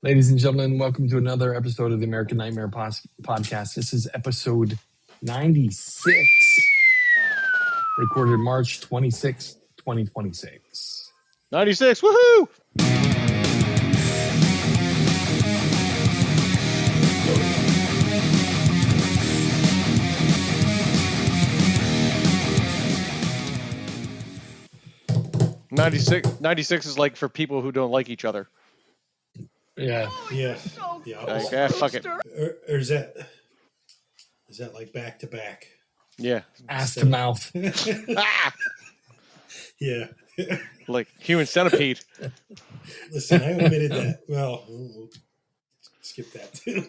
Ladies and gentlemen, welcome to another episode of the American Nightmare Podcast. This is episode 96, recorded March 26, 2026. 96, woohoo! '96 is like for people who don't like each other. Yeah. Like, fuck it. Or is that like back to back? Yeah. Ass to mouth. Ah! Yeah. Like human centipede. Listen, I omitted that. Well, we'll skip that too.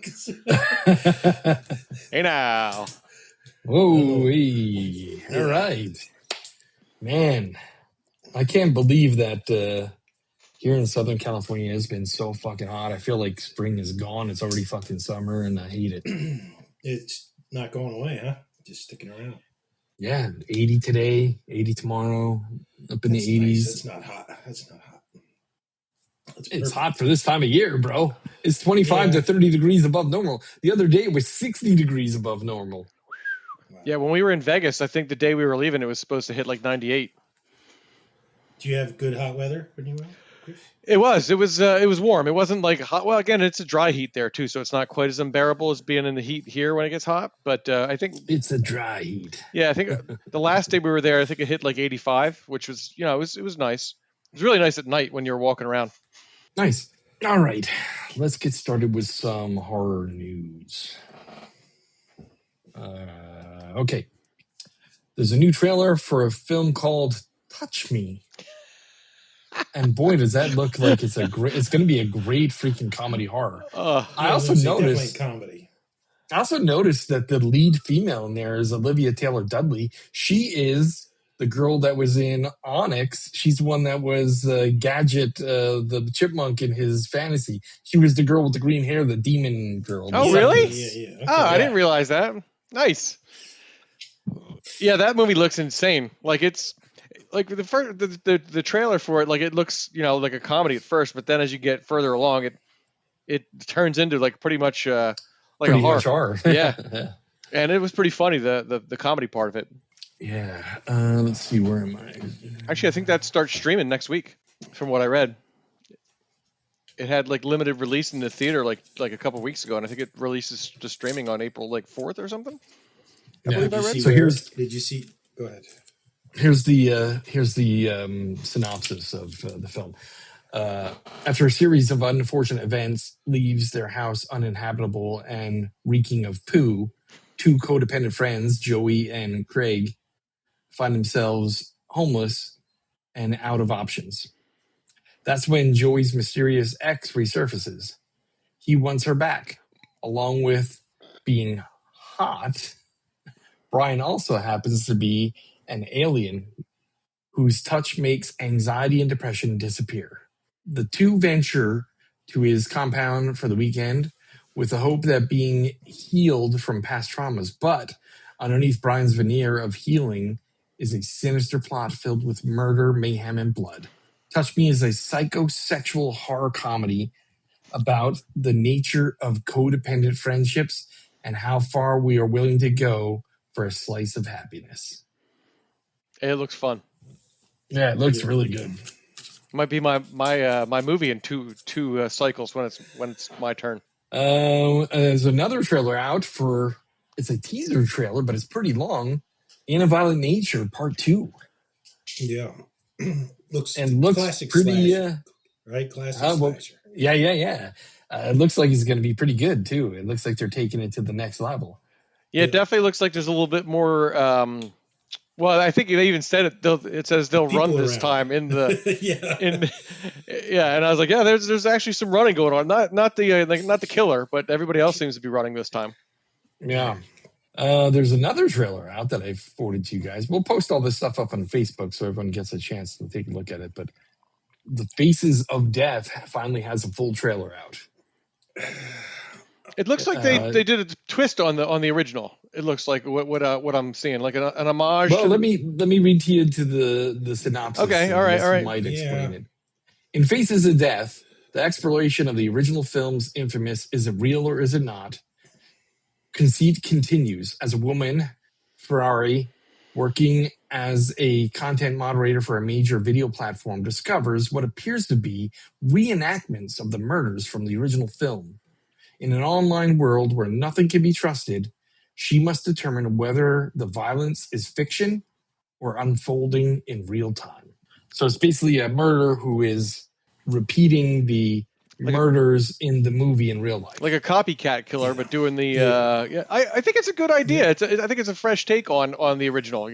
Hey now. Whoa, hey. All right. Man, I can't believe that here in Southern California it's been so fucking hot. I feel like spring is gone. It's already fucking summer and I hate it. It's not going away, huh? Just sticking around. Yeah, 80 today, 80 tomorrow, up in the 80s. Nice. That's not hot. It's hot for this time of year, bro. It's 25 to 30 degrees above normal. The other day it was 60 degrees above normal. Wow. Yeah, when we were in Vegas, I think the day we were leaving, it was supposed to hit like 98. Do you have good hot weather when you went, Chris? It was warm. It wasn't like hot. Well, again, it's a dry heat there too, so it's not quite as unbearable as being in the heat here when it gets hot. But I think It's a dry heat. yeah, I think the last day we were there, I think it hit like 85, which was, it was nice. It was really nice at night when you were walking around. Nice. All right. Let's get started with some horror news. Okay. There's a new trailer for a film called Touch Me. And boy, does that look like it's going to be a great freaking comedy horror. I also noticed comedy. I also noticed that the lead female in there is Olivia Taylor-Dudley. She is the girl that was in Onyx. She's the one that was Gadget, the chipmunk in his fantasy. She was the girl with the green hair, the demon girl. Oh, really? Yeah. Okay. Oh, I didn't realize that. Nice. Yeah, that movie looks insane. Like it's like the trailer for it. Like it looks, like a comedy at first, but then as you get further along, it turns into like pretty much like pretty a horror. much horror. Yeah, and it was pretty funny the comedy part of it. Yeah. Let's see. Where am I? Actually, I think that starts streaming next week, from what I read. It had like limited release in the theater like a couple weeks ago, and I think it releases to streaming on April 4th or something. I believe I read. So did you see? Go ahead. Here's the synopsis of the film. After a series of unfortunate events leaves their house uninhabitable and reeking of poo, two codependent friends, Joey and Craig, find themselves homeless and out of options. That's when Joey's mysterious ex resurfaces. He wants her back, along with being hot. Brian also happens to be an alien whose touch makes anxiety and depression disappear. The two venture to his compound for the weekend with the hope that being healed from past traumas. But underneath Brian's veneer of healing is a sinister plot filled with murder, mayhem, and blood. Touch Me is a psychosexual horror comedy about the nature of codependent friendships and how far we are willing to go for a slice of happiness. It looks fun. Yeah, it looks really good. Might be my movie in two cycles when it's my turn. There's another trailer out for. It's a teaser trailer, but it's pretty long. In a Violent Nature Part 2. Yeah, looks classic pretty. Slasher, right, classic slasher. Yeah. It looks like it's going to be pretty good too. It looks like they're taking it to the next level. Yeah, it definitely looks like there's a little bit more. Well, I think they even said it. It says they'll People run this around. time in the Yeah. And I was like, yeah, there's actually some running going on. Not the killer, but everybody else seems to be running this time. Yeah. There's another trailer out that I forwarded to you guys. We'll post all this stuff up on Facebook so everyone gets a chance to take a look at it. But The Faces of Death finally has a full trailer out. It looks like they did a twist on the original. It looks like what I'm seeing, like an homage. Well, let me read to you to the synopsis. Okay, all right. Might explain it. In Faces of Death, The exploration of the original film's infamous "is it real or is it not?" conceit continues as a woman, Ferrari, working as a content moderator for a major video platform, discovers what appears to be reenactments of the murders from the original film. In an online world where nothing can be trusted, she must determine whether the violence is fiction or unfolding in real time. So it's basically a murderer who is repeating the Like murders in the movie in real life. like a copycat killer, but doing the yeah. I think it's a good idea. I think it's a fresh take on the original.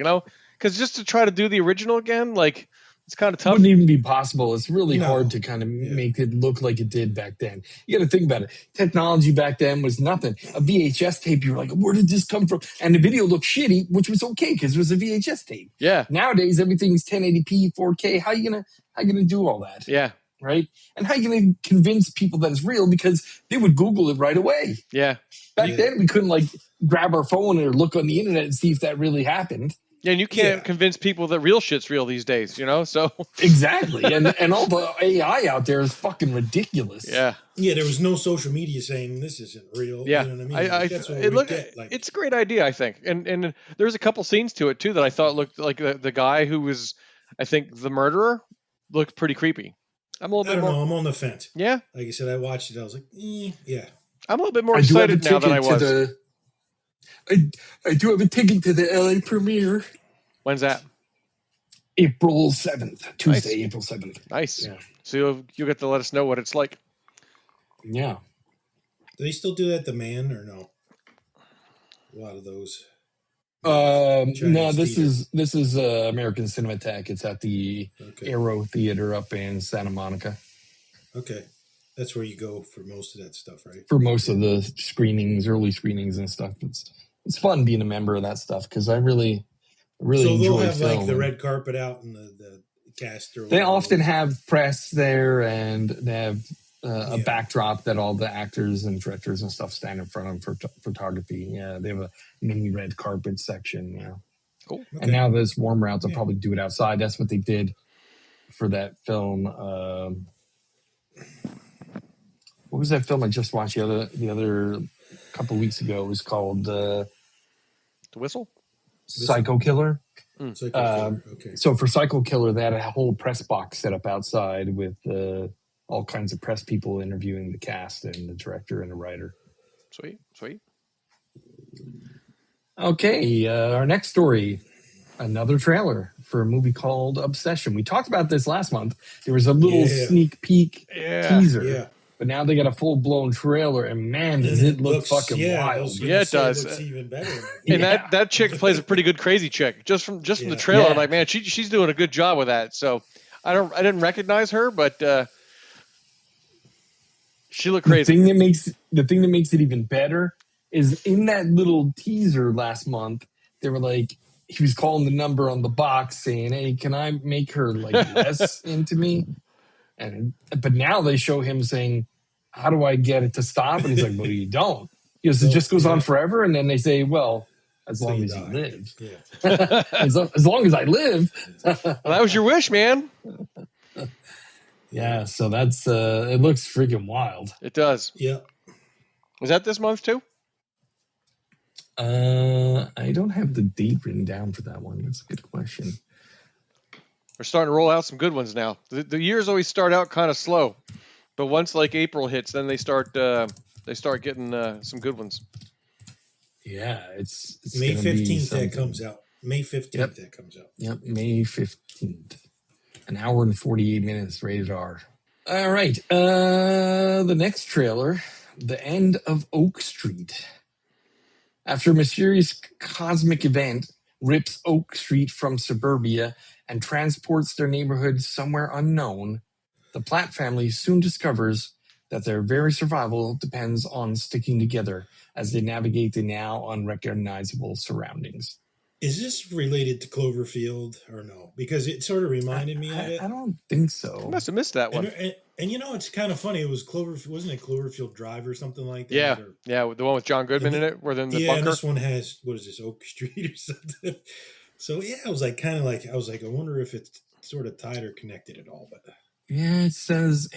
Because just to try to do the original again, like it's kind of It tough. wouldn't even be possible. It's really No. hard to kind of make it look like it did back then. You got to think about it. Technology back then was nothing. A VHS tape, you were like, where did this come from? And the video looked shitty, which was okay because it was a VHS tape. Yeah, Nowadays, everything's 1080p, 4K. How you gonna do all that? yeah, Right? And how you gonna convince people that it's real? Because they would Google it right away. yeah, Back then, we couldn't like grab our phone or look on the internet and see if that really happened. yeah. And you can't convince people that real shit's real these days. So Exactly. And all the AI out there is fucking ridiculous. yeah, there was no social media saying this isn't real. yeah. You know what I mean? Like, that's what we get. Like, It's a great idea, I think. And there's a couple scenes to it too that I thought looked like the guy who was, I think, the murderer looked pretty creepy. I'm a little I bit don't more. know. I'm on the fence. Yeah, Like I said, I watched it. I was like, yeah. I'm a little bit more I do have a excited now than I ticket to was. I do have a ticket to the LA premiere. When's that? April 7th. Tuesday, April 7th. Nice. Yeah. So you'll get to let us know what it's like. Yeah. Do they still do that at the Man or no? A lot of those. No, Chinese this is American Cinematheque. It's at the Aero Theater up in Santa Monica. Okay. That's where you go for most of that stuff, right? For most of the screenings, early screenings and stuff. It's fun being a member of that stuff because I really So they'll enjoy have film. like the red carpet out and the cast or They whatever. often have press there, and they have a backdrop that all the actors and directors and stuff stand in front of for photography. Yeah, they have a mini red carpet section. Yeah, Cool. Okay. And now that it's warmer out, they'll probably do it outside. That's what they did for that film. What was that film I just watched the other couple weeks ago? It was called The Whistle? Psycho Killer. Psycho Killer. Okay. So for Psycho Killer, they had a whole press box set up outside with all kinds of press people interviewing the cast and the director and the writer. Sweet. Okay, our next story, another trailer for a movie called Obsession. We talked about this last month. There was a little sneak peek teaser. Yeah. But now they got a full-blown trailer, and man, does it look fucking wild. Yeah, it does. It looks even better. And that chick plays a pretty good crazy chick. Just from the trailer, I'm like, man, she's doing a good job with that. So I didn't recognize her, but she looked crazy. The thing that makes it even better is in that little teaser last month, they were like, he was calling the number on the box saying, "Hey, can I make her like less into me?" But now they show him saying, "How do I get it to stop?" And he's like, "Well, you don't." He goes, "It just goes on forever." And then they say, "Well, as long as you live." Yeah. as long as I live. Well, that was your wish, man. Yeah, so that's it looks freaking wild. It does. Yeah. Was that this month too? I don't have the date written down for that one. That's a good question. We're starting to roll out some good ones now. The years always start out kind of slow, but once like April hits, then they start getting some good ones. Yeah, it's May 15th that comes out. May 15th that comes out. Yep, May 15th. An hour and 48 minutes, rated R. All right, the next trailer, The End of Oak Street. After a mysterious cosmic event rips Oak Street from suburbia and transports their neighborhood somewhere unknown, the Platt family soon discovers that their very survival depends on sticking together as they navigate the now unrecognizable surroundings. Is this related to Cloverfield or no? Because it sort of reminded me of it. I don't think so. I must have missed that one. And you know, it's kind of funny. It was wasn't it Cloverfield Drive or something like that? Yeah, yeah, the one with John Goodman in it, where they're in the bunker. And this one has, what is this, Oak Street or something? So yeah, I was like, I wonder if it's sort of tied or connected at all. But yeah, it says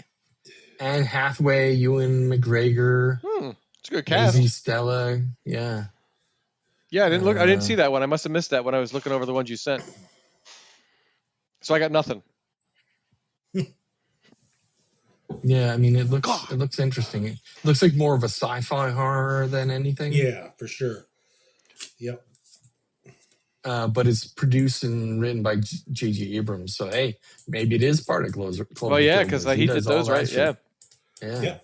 Anne Hathaway, Ewan McGregor, It's a good cast. Maisie Stella. Yeah. Yeah, I didn't see that one. I must have missed that when I was looking over the ones you sent. So I got nothing. Yeah, I mean it looks interesting. It looks like more of a sci-fi horror than anything. Yeah, for sure. Yep. But it's produced and written by J.J. Abrams. So hey, maybe it is part of Cloverfield. Well, yeah, because he did those, right? Yeah. Yeah.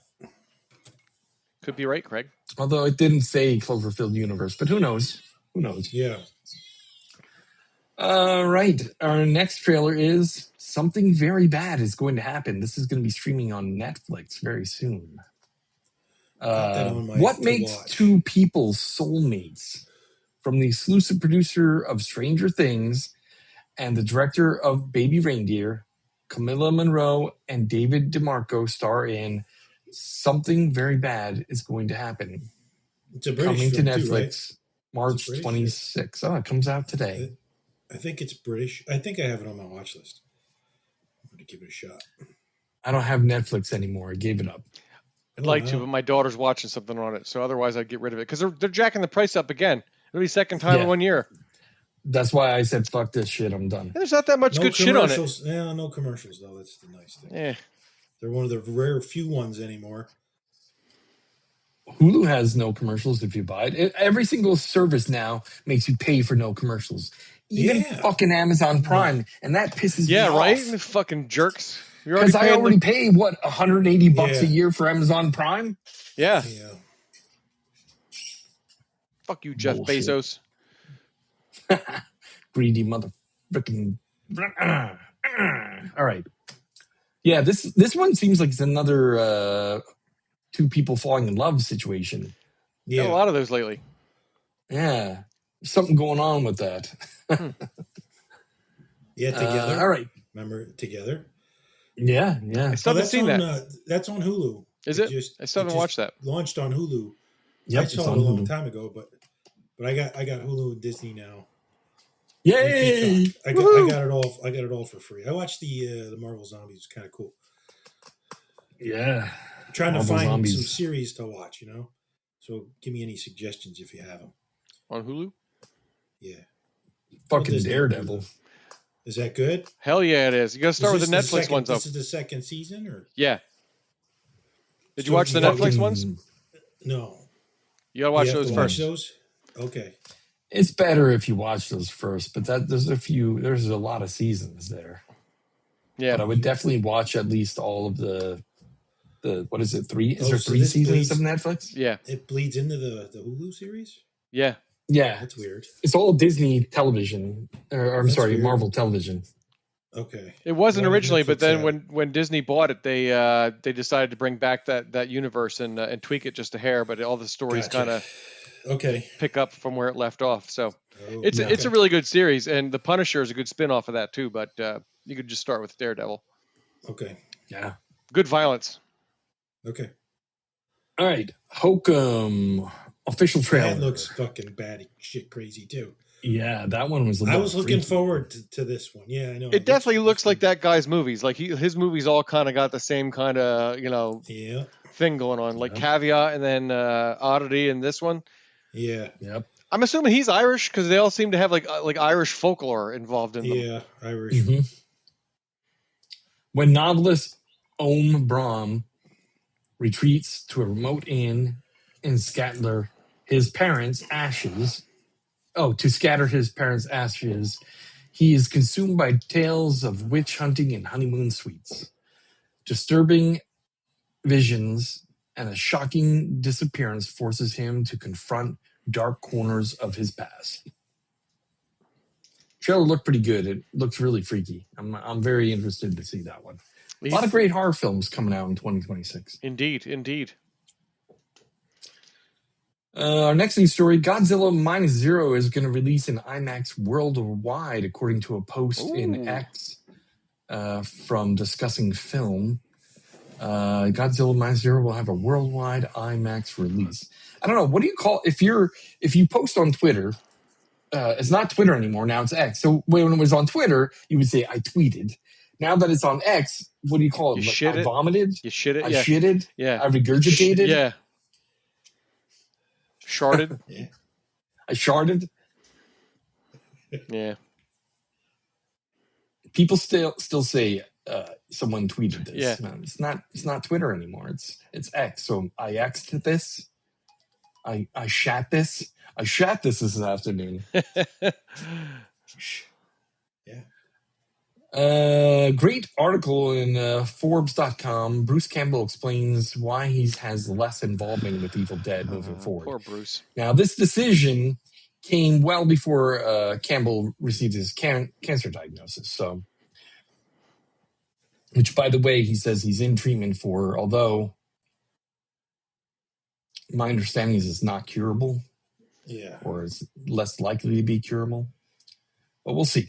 Could be right, Craig. Although it didn't say Cloverfield universe, but who knows? Who knows? Yeah. Right. Our next trailer is something very bad is going to happen. This is going to be streaming on Netflix very soon. What makes two people soulmates? From the exclusive producer of Stranger Things and the director of Baby Reindeer, Camilla Monroe and David DeMarco star in Something Very Bad is Going to Happen. It's a British coming to film Netflix too, right? March 26th. Oh, it comes out today. I think it's British. I think I have it on my watch list. I'm going to give it a shot. I don't have Netflix anymore. I gave it up. I'd like to, but my daughter's watching something on it, so otherwise I'd get rid of it because they're jacking the price up again. It'll be second time in 1 year. That's why I said, fuck this shit, I'm done. And there's not that much good shit on it. Yeah, no commercials, though. That's the nice thing. Yeah. They're one of the rare few ones anymore. Hulu has no commercials if you buy it. Every single service now makes you pay for no commercials. Even fucking Amazon Prime. And that pisses me off. Yeah, right? The fucking jerks. Because I already pay, what, $180 a year for Amazon Prime? Yeah. Fuck you, Jeff Bezos. Greedy mother freaking. All right. Yeah, this one seems like it's another two people falling in love situation. Yeah, got a lot of those lately. Yeah, there's something going on with that. Yeah, Together. All right. Remember Together? Yeah. I still haven't seen that. That's on Hulu. Is it? I still haven't watched that. Launched on Hulu. Yep, I saw it a long time ago, but I got Hulu and Disney now. Yay! I got it all. I got it all for free. I watched the Marvel Zombies. It's kind of cool. Yeah, I'm trying Marvel to find Zombies. some series to watch. So give me any suggestions if you have them on Hulu. Yeah, fucking Daredevil. Is that good? Hell yeah, it is. You got to start with the Netflix ones. This is the second season, or did you watch the Netflix ones? No. You got to watch those first. Okay. It's better if you watch those first, but there's a lot of seasons there. Yeah, but I would definitely watch at least all of the what is it? 3? Is there 3 seasons of Netflix? Yeah, it bleeds into the Hulu series. Yeah, that's weird. It's all Disney television, or I'm sorry, weird. Marvel television. Okay, it wasn't originally, but then when Disney bought it, they decided to bring back that universe and tweak it just a hair, but all the stories kind of. Pick up from where it left off. So it's a really good series, and The Punisher is a good spin-off of that too, but you could just start with Daredevil. Okay. Yeah. Good violence. Okay. All right. Hokum official trailer. That looks fucking bad shit crazy too. Yeah, that one was I was looking forward to this one. Yeah, I know. It definitely looks like that guy's movies. Like his movies all kind of got the same kind of, thing going on. Like Caveat and then Oddity and this one. Yeah. Yep. I'm assuming he's Irish because they all seem to have like Irish folklore involved in them. Yeah, Irish. Mm-hmm. When novelist Ohm Brahm retreats to a remote inn in Scatler, his parents' ashes. To scatter his parents' ashes, he is consumed by tales of witch hunting and honeymoon suites, disturbing visions, and a shocking disappearance forces him to confront dark corners of his past. Trailer looked pretty good. It looks really freaky. I'm very interested to see that one. A lot of great horror films coming out in 2026. Indeed. Our next news story, Godzilla -0 is going to release in IMAX worldwide, according to a post in X from Discussing Film. Godzilla -0 will have a worldwide IMAX release. I don't know. What do you call if you post on Twitter? It's not Twitter anymore. Now it's X. So when it was on Twitter, you would say I tweeted. Now that it's on X, what do you call it? You shit I it? vomited. You shit it? I Yeah. shitted. Yeah. I regurgitated. Yeah. Sharded. Yeah. I sharded. Yeah. People still say someone tweeted this. Yeah. No, it's not Twitter anymore. It's X. So I X'd this. I shat this. I shat this afternoon. Yeah. Great article in Forbes.com. Bruce Campbell explains why he has less involvement with Evil Dead moving forward. Poor Bruce. Now, this decision came well before Campbell received his cancer diagnosis. So, which, by the way, he says he's in treatment for, although my understanding is it's not curable. Yeah. Or is less likely to be curable. But we'll see.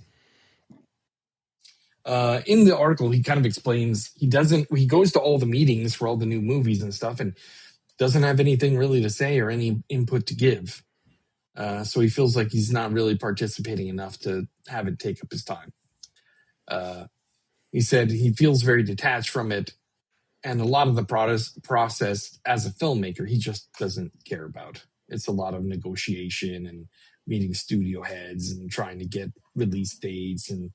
In the article, he kind of explains he goes to all the meetings for all the new movies and stuff and doesn't have anything really to say or any input to give. So he feels like he's not really participating enough to have it take up his time. He said he feels very detached from it, and a lot of the process as a filmmaker, he just doesn't care about. It's a lot of negotiation and meeting studio heads and trying to get release dates and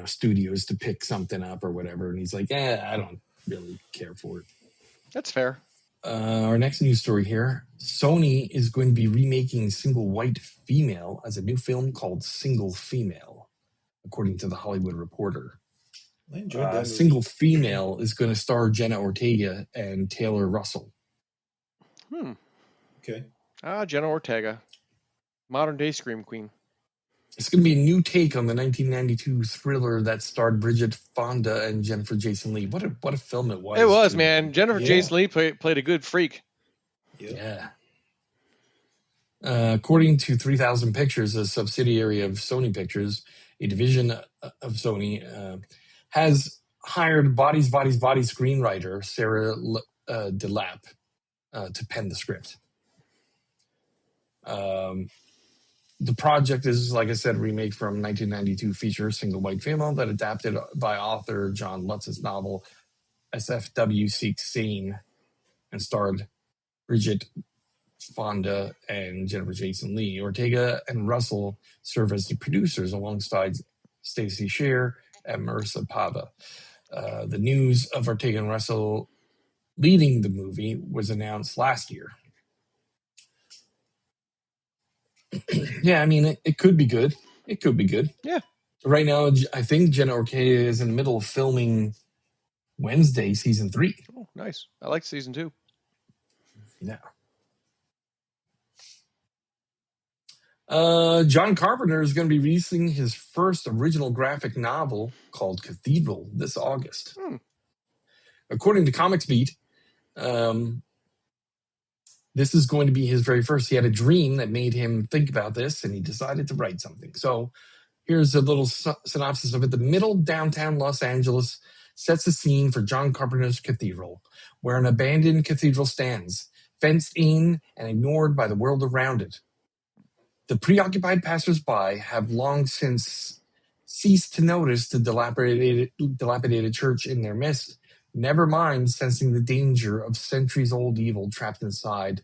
studios to pick something up or whatever. And he's like, I don't really care for it. That's fair. Our next news story here. Sony is going to be remaking Single White Female as a new film called Single Female, according to the Hollywood Reporter. I enjoyed that movie. Single Female is going to star Jenna Ortega and Taylor Russell. Okay. Jenna Ortega. Modern day Scream Queen. It's going to be a new take on the 1992 thriller that starred Bridget Fonda and Jennifer Jason Leigh. What a film it was. It was, dude. man. Jennifer Jason Leigh played a good freak. Yep. Yeah. According to 3000 Pictures, a subsidiary of Sony Pictures, a division of Sony, has hired Bodies screenwriter Sarah DeLapp to pen the script. The project is, like I said, a remake from 1992 feature Single White Female that adapted by author John Lutz's novel SFW Seeks Sane and starred Bridget Fonda and Jennifer Jason Leigh. Ortega and Russell serve as the producers alongside Stacey Sher and Marissa Pava. The news of Ortega and Russell leading the movie was announced last year. Yeah, I mean, it could be good. It could be good. Yeah. Right now, I think Jenna Ortega is in the middle of filming Wednesday, season 3. Oh, nice. I like season 2. Yeah. John Carpenter is going to be releasing his first original graphic novel called Cathedral this August. According to Comics Beat, this is going to be his very first. He had a dream that made him think about this, and he decided to write something. So here's a little synopsis of it. The middle downtown Los Angeles sets the scene for John Carpenter's Cathedral, where an abandoned cathedral stands, fenced in and ignored by the world around it. The preoccupied passersby have long since ceased to notice the dilapidated church in their midst, never mind sensing the danger of centuries-old evil trapped inside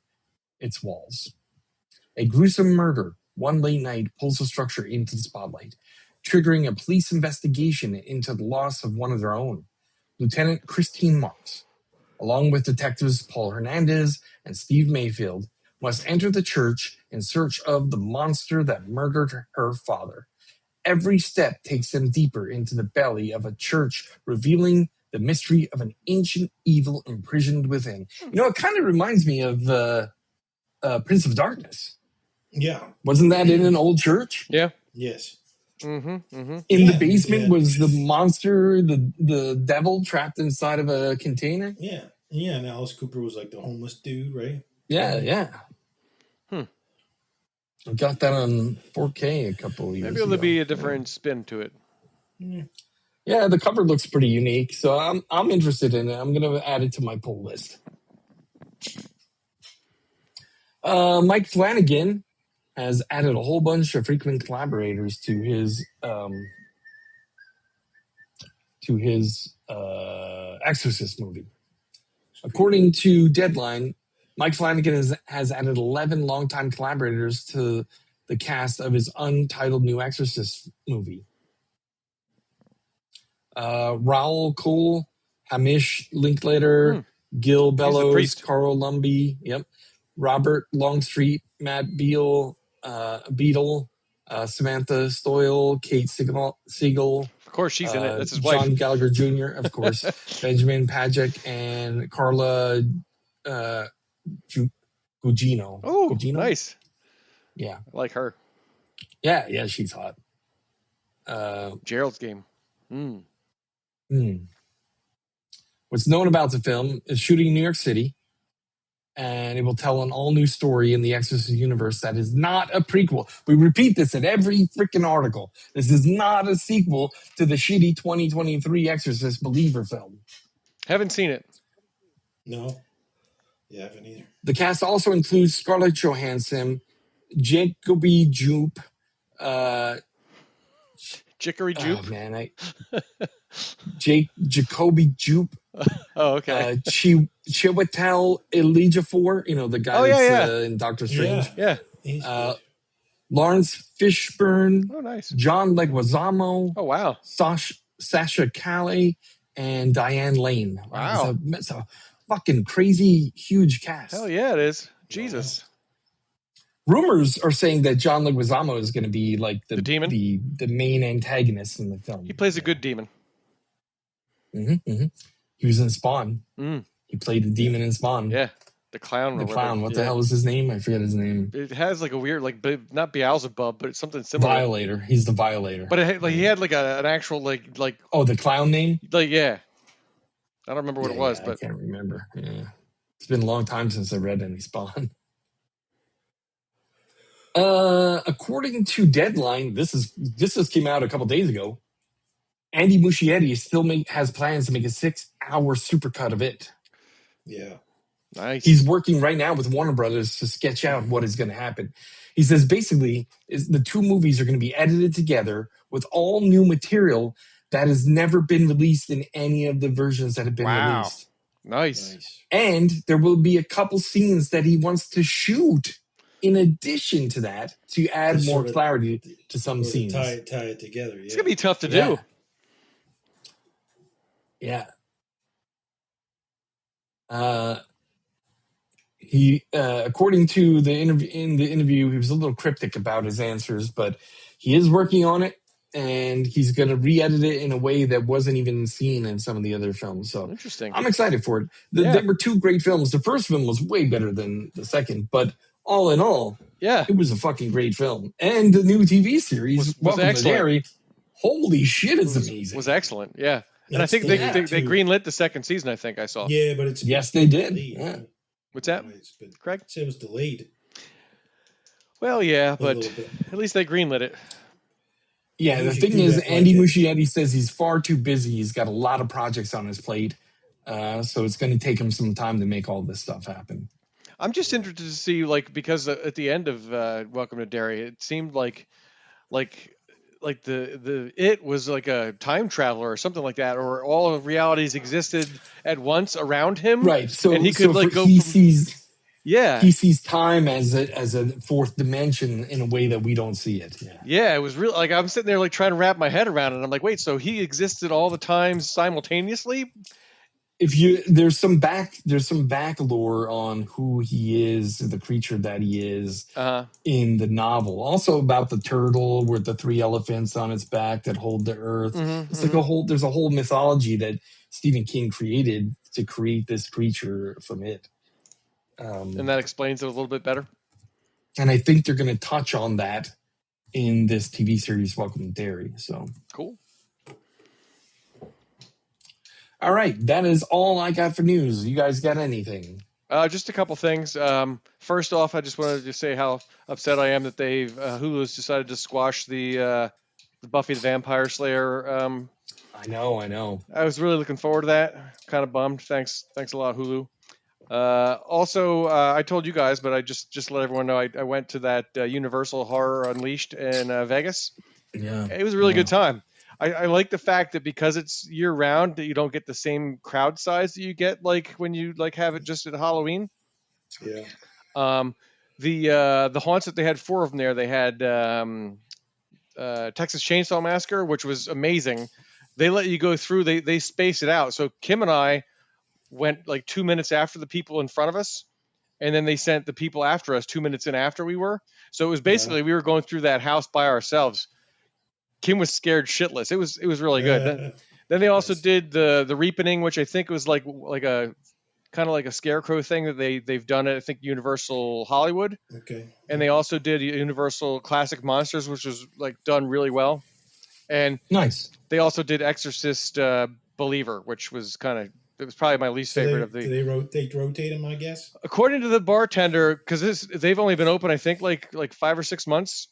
its walls. A gruesome murder, one late night, pulls the structure into the spotlight, triggering a police investigation into the loss of one of their own. Lieutenant Christine Marks, along with detectives Paul Hernandez and Steve Mayfield, must enter the church in search of the monster that murdered her father. Every step takes them deeper into the belly of a church, revealing the mystery of an ancient evil imprisoned within. It kind of reminds me of Prince of Darkness. Yeah. Wasn't that in an old church? Yeah. Yes. In the basement was the monster, the devil trapped inside of a container? Yeah. Yeah, and Alice Cooper was like the homeless dude, right? Yeah. I got that on 4K a couple of years ago. Maybe it'll be a different spin to it. Yeah, the cover looks pretty unique, so I'm interested in it. I'm going to add it to my pull list. Mike Flanagan has added a whole bunch of frequent collaborators to his to his Exorcist movie. According to Deadline, Mike Flanagan has added 11 longtime collaborators to the cast of his untitled new Exorcist movie. Raoul Cole, Hamish Linklater, Gil Bellows, Carl Lumbly, Robert Longstreet, Matt Beadle, Samantha Stoyle, Kate Siegel. Of course, she's in it. That's his John wife. Gallagher Jr., of course, Benjamin Pajak, and Carla Gugino. Oh, Gugino? nice. Yeah. I like her. Yeah, she's hot. Gerald's Game. What's known about the film is shooting in New York City, and it will tell an all-new story in the Exorcist universe that is not a prequel. We repeat this in every freaking article. This is not a sequel to the shitty 2023 Exorcist Believer film. Haven't seen it. No. Yeah, I haven't either. The cast also includes Scarlett Johansson, Jacoby Jupe, Chicory Jupe? Oh, man, Jacoby Jupe. Oh, okay. Chiwetel Ejiofor, the guy that's in Doctor Strange. Yeah. Lawrence Fishburne. Oh, nice. John Leguizamo. Oh, wow. Sasha Calle and Diane Lane. Wow. It's a fucking crazy, huge cast. Hell yeah, it is. Jesus. Rumors are saying that John Leguizamo is going to be like the demon, the main antagonist in the film. He plays a good demon. He was in Spawn. He played the demon in Spawn. Yeah, the clown. What the hell is his name? I forget his name. It has like a weird, not Beelzebub, but it's something similar. Violator. He's the Violator. But he had like an actual like. Oh, the clown name. Yeah. I don't remember what it was, but I can't remember. Yeah, it's been a long time since I read any Spawn. According to Deadline, this just came out a couple days ago. Andy Muschietti still has plans to make a 6-hour supercut of it. Yeah, nice. He's working right now with Warner Brothers to sketch out what is going to happen. He says basically the two movies are going to be edited together with all new material that has never been released in any of the versions that have been released. Nice. And there will be a couple scenes that he wants to shoot in addition to that to add more clarity to some scenes. Tie it together. Yeah. It's going to be tough to do. Yeah. He, according to the interview, he was a little cryptic about his answers, but he is working on it, and he's going to re-edit it in a way that wasn't even seen in some of the other films. So interesting. I'm excited for it. They were two great films. The first film was way better than the second, but all in all, it was a fucking great film. And the new TV series, Welcome to Derry, holy shit, it's amazing. Was excellent, yeah. And I think they greenlit the second season, I think I saw. Yeah, but it's... Yes, they did. Yeah. What's that, Craig? It was delayed. Well, yeah, but at least they greenlit it. Yeah, the thing is, Andy Muschietti says he's far too busy. He's got a lot of projects on his plate. So it's going to take him some time to make all this stuff happen. I'm just interested to see, because at the end of Welcome to Derry, it seemed like the it was like a time traveler or something like that, or all of realities existed at once around him. Right. So and he could go. He sees time as a fourth dimension in a way that we don't see it. Yeah, it was real. I'm sitting there trying to wrap my head around it. And I'm like, wait, so he existed all the times simultaneously? There's some back lore on who he is, the creature that he is in the novel. Also about the turtle with the 3 elephants on its back that hold the earth. It's like there's a whole mythology that Stephen King created to create this creature from it. And that explains it a little bit better. And I think they're going to touch on that in this TV series, Welcome to Derry. So cool. All right, that is all I got for news. You guys got anything? Just a couple things. First off, I just wanted to say how upset I am that Hulu's decided to squash the Buffy the Vampire Slayer. I know. I was really looking forward to that. Kind of bummed. Thanks a lot, Hulu. Also, I told you guys, but I just let everyone know I went to that Universal Horror Unleashed in Vegas. Yeah, it was a really good time. I like the fact that because it's year round that you don't get the same crowd size that you get like when you like have it just at Halloween. Yeah. The haunts that they had 4 of them there. They had Texas Chainsaw Massacre, which was amazing. They let you go through. They space it out. So Kim and I went like 2 minutes after the people in front of us, and then they sent the people after us 2 minutes in after we were. So it was basically we were going through that house by ourselves. Kim was scared shitless. It was really good. Then they also did the Reapening, which I think was like a kind of like a scarecrow thing that they've done at I think Universal Hollywood. Okay. And they also did Universal Classic Monsters, which was like done really well. And Nice. they also did Exorcist Believer, which was it was probably my least favorite of the. Do they rotate them? I guess. According to the bartender, because they've only been open, I think like 5 or 6 months.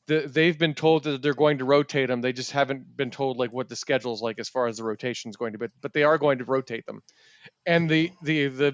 They've been told that they're going to rotate them. They just haven't been told like what the schedule's like as far as the rotation is going to be. But they are going to rotate them. And the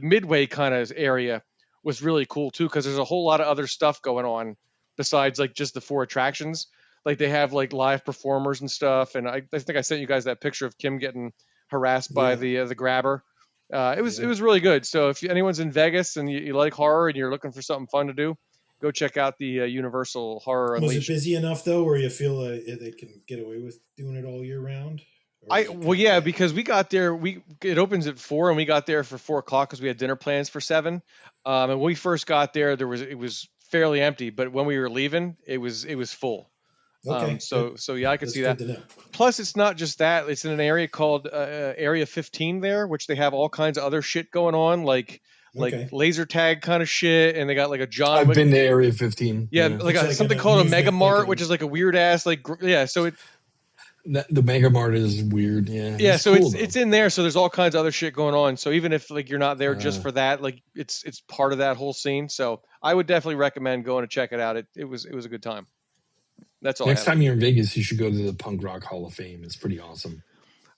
midway kind of area was really cool too, because there's a whole lot of other stuff going on besides like just the 4 attractions. Like they have like live performers and stuff. And I think I sent you guys that picture of Kim getting harassed by the grabber. It was really good. So if anyone's in Vegas and you like horror and you're looking for something fun to do, go check out the Universal Horror Unleashed. Was it busy enough though, where you feel they can get away with doing it all year round? Because we got there. It opens at 4, and we got there for 4:00 because we had dinner plans for 7. And when we first got there, it was fairly empty, but when we were leaving, it was full. Okay. So yeah, I could see that. Plus, it's not just that; it's in an area called Area 15 there, which they have all kinds of other shit going on, like laser tag kind of shit, and they got like a John. I've been to Area 15. Yeah, like something called a Mega Mart, which is like a weird ass So it. The Mega Mart is weird. Yeah. Yeah. So cool, it's in there. So there's all kinds of other shit going on. So even if like you're not there just for that, like it's part of that whole scene. So I would definitely recommend going to check it out. It was a good time. That's all. Next time you're in Vegas, you should go to the Punk Rock Hall of Fame. It's pretty awesome.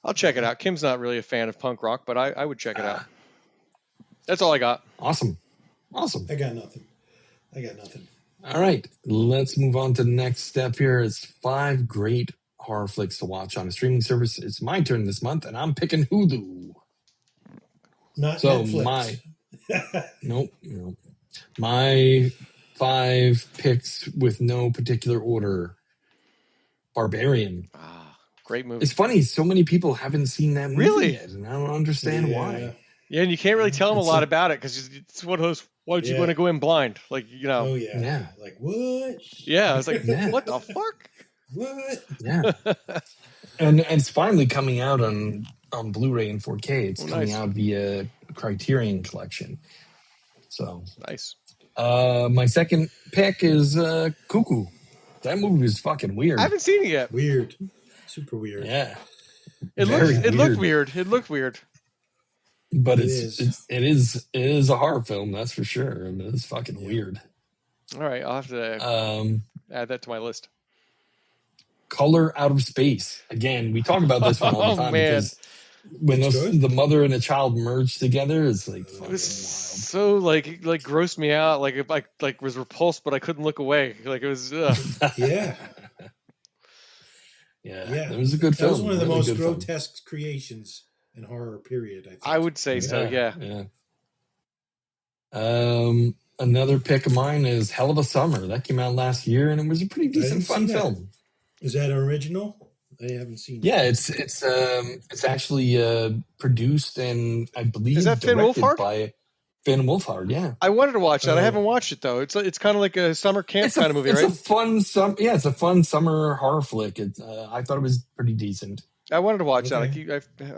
I'll check it out. Kim's not really a fan of punk rock, but I would check it out. That's all I got. Awesome. I got nothing. All right. Let's move on to the next step here. It's 5 great horror flicks to watch on a streaming service. It's my turn this month, and I'm picking Hulu. Not Netflix. Nope. My 5 picks with no particular order. Barbarian. Great movie. It's funny, so many people haven't seen that movie really yet, and I don't understand why. Yeah, and you can't really tell them a lot about it because it's one of those. Why would you want to go in blind? Like Oh yeah. Like what? Yeah, I was like, what the fuck? What? Yeah. and it's finally coming out on Blu-ray and 4K. It's coming out via Criterion Collection. So nice. My second pick is Cuckoo. That movie was fucking weird. I haven't seen it yet. Weird. Super weird. Yeah. It looked weird. It looked weird. But it is a horror film, that's for sure. I mean, it's fucking weird. All right, I'll have to add that to my list. Color Out of Space. Again, we talk about this one all the time because when the mother and the child merge together, it's like fucking wild. So like grossed me out. Like if I was repulsed, but I couldn't look away. Like it was. Yeah. It was a good film. That was one of the most grotesque creations in horror. Period. I think. I would say so. Yeah. Another pick of mine is Hell of a Summer. That came out last year, and it was a pretty decent, fun film. Is that original? I haven't seen it. Yeah, it's actually produced and I believe is that Finn Wolfhard? By Finn Wolfhard. Yeah, I wanted to watch that. I haven't watched it though. It's kind of like a summer camp kind of movie, right? It's a fun summer horror flick. I thought it was pretty decent. I wanted to watch that. I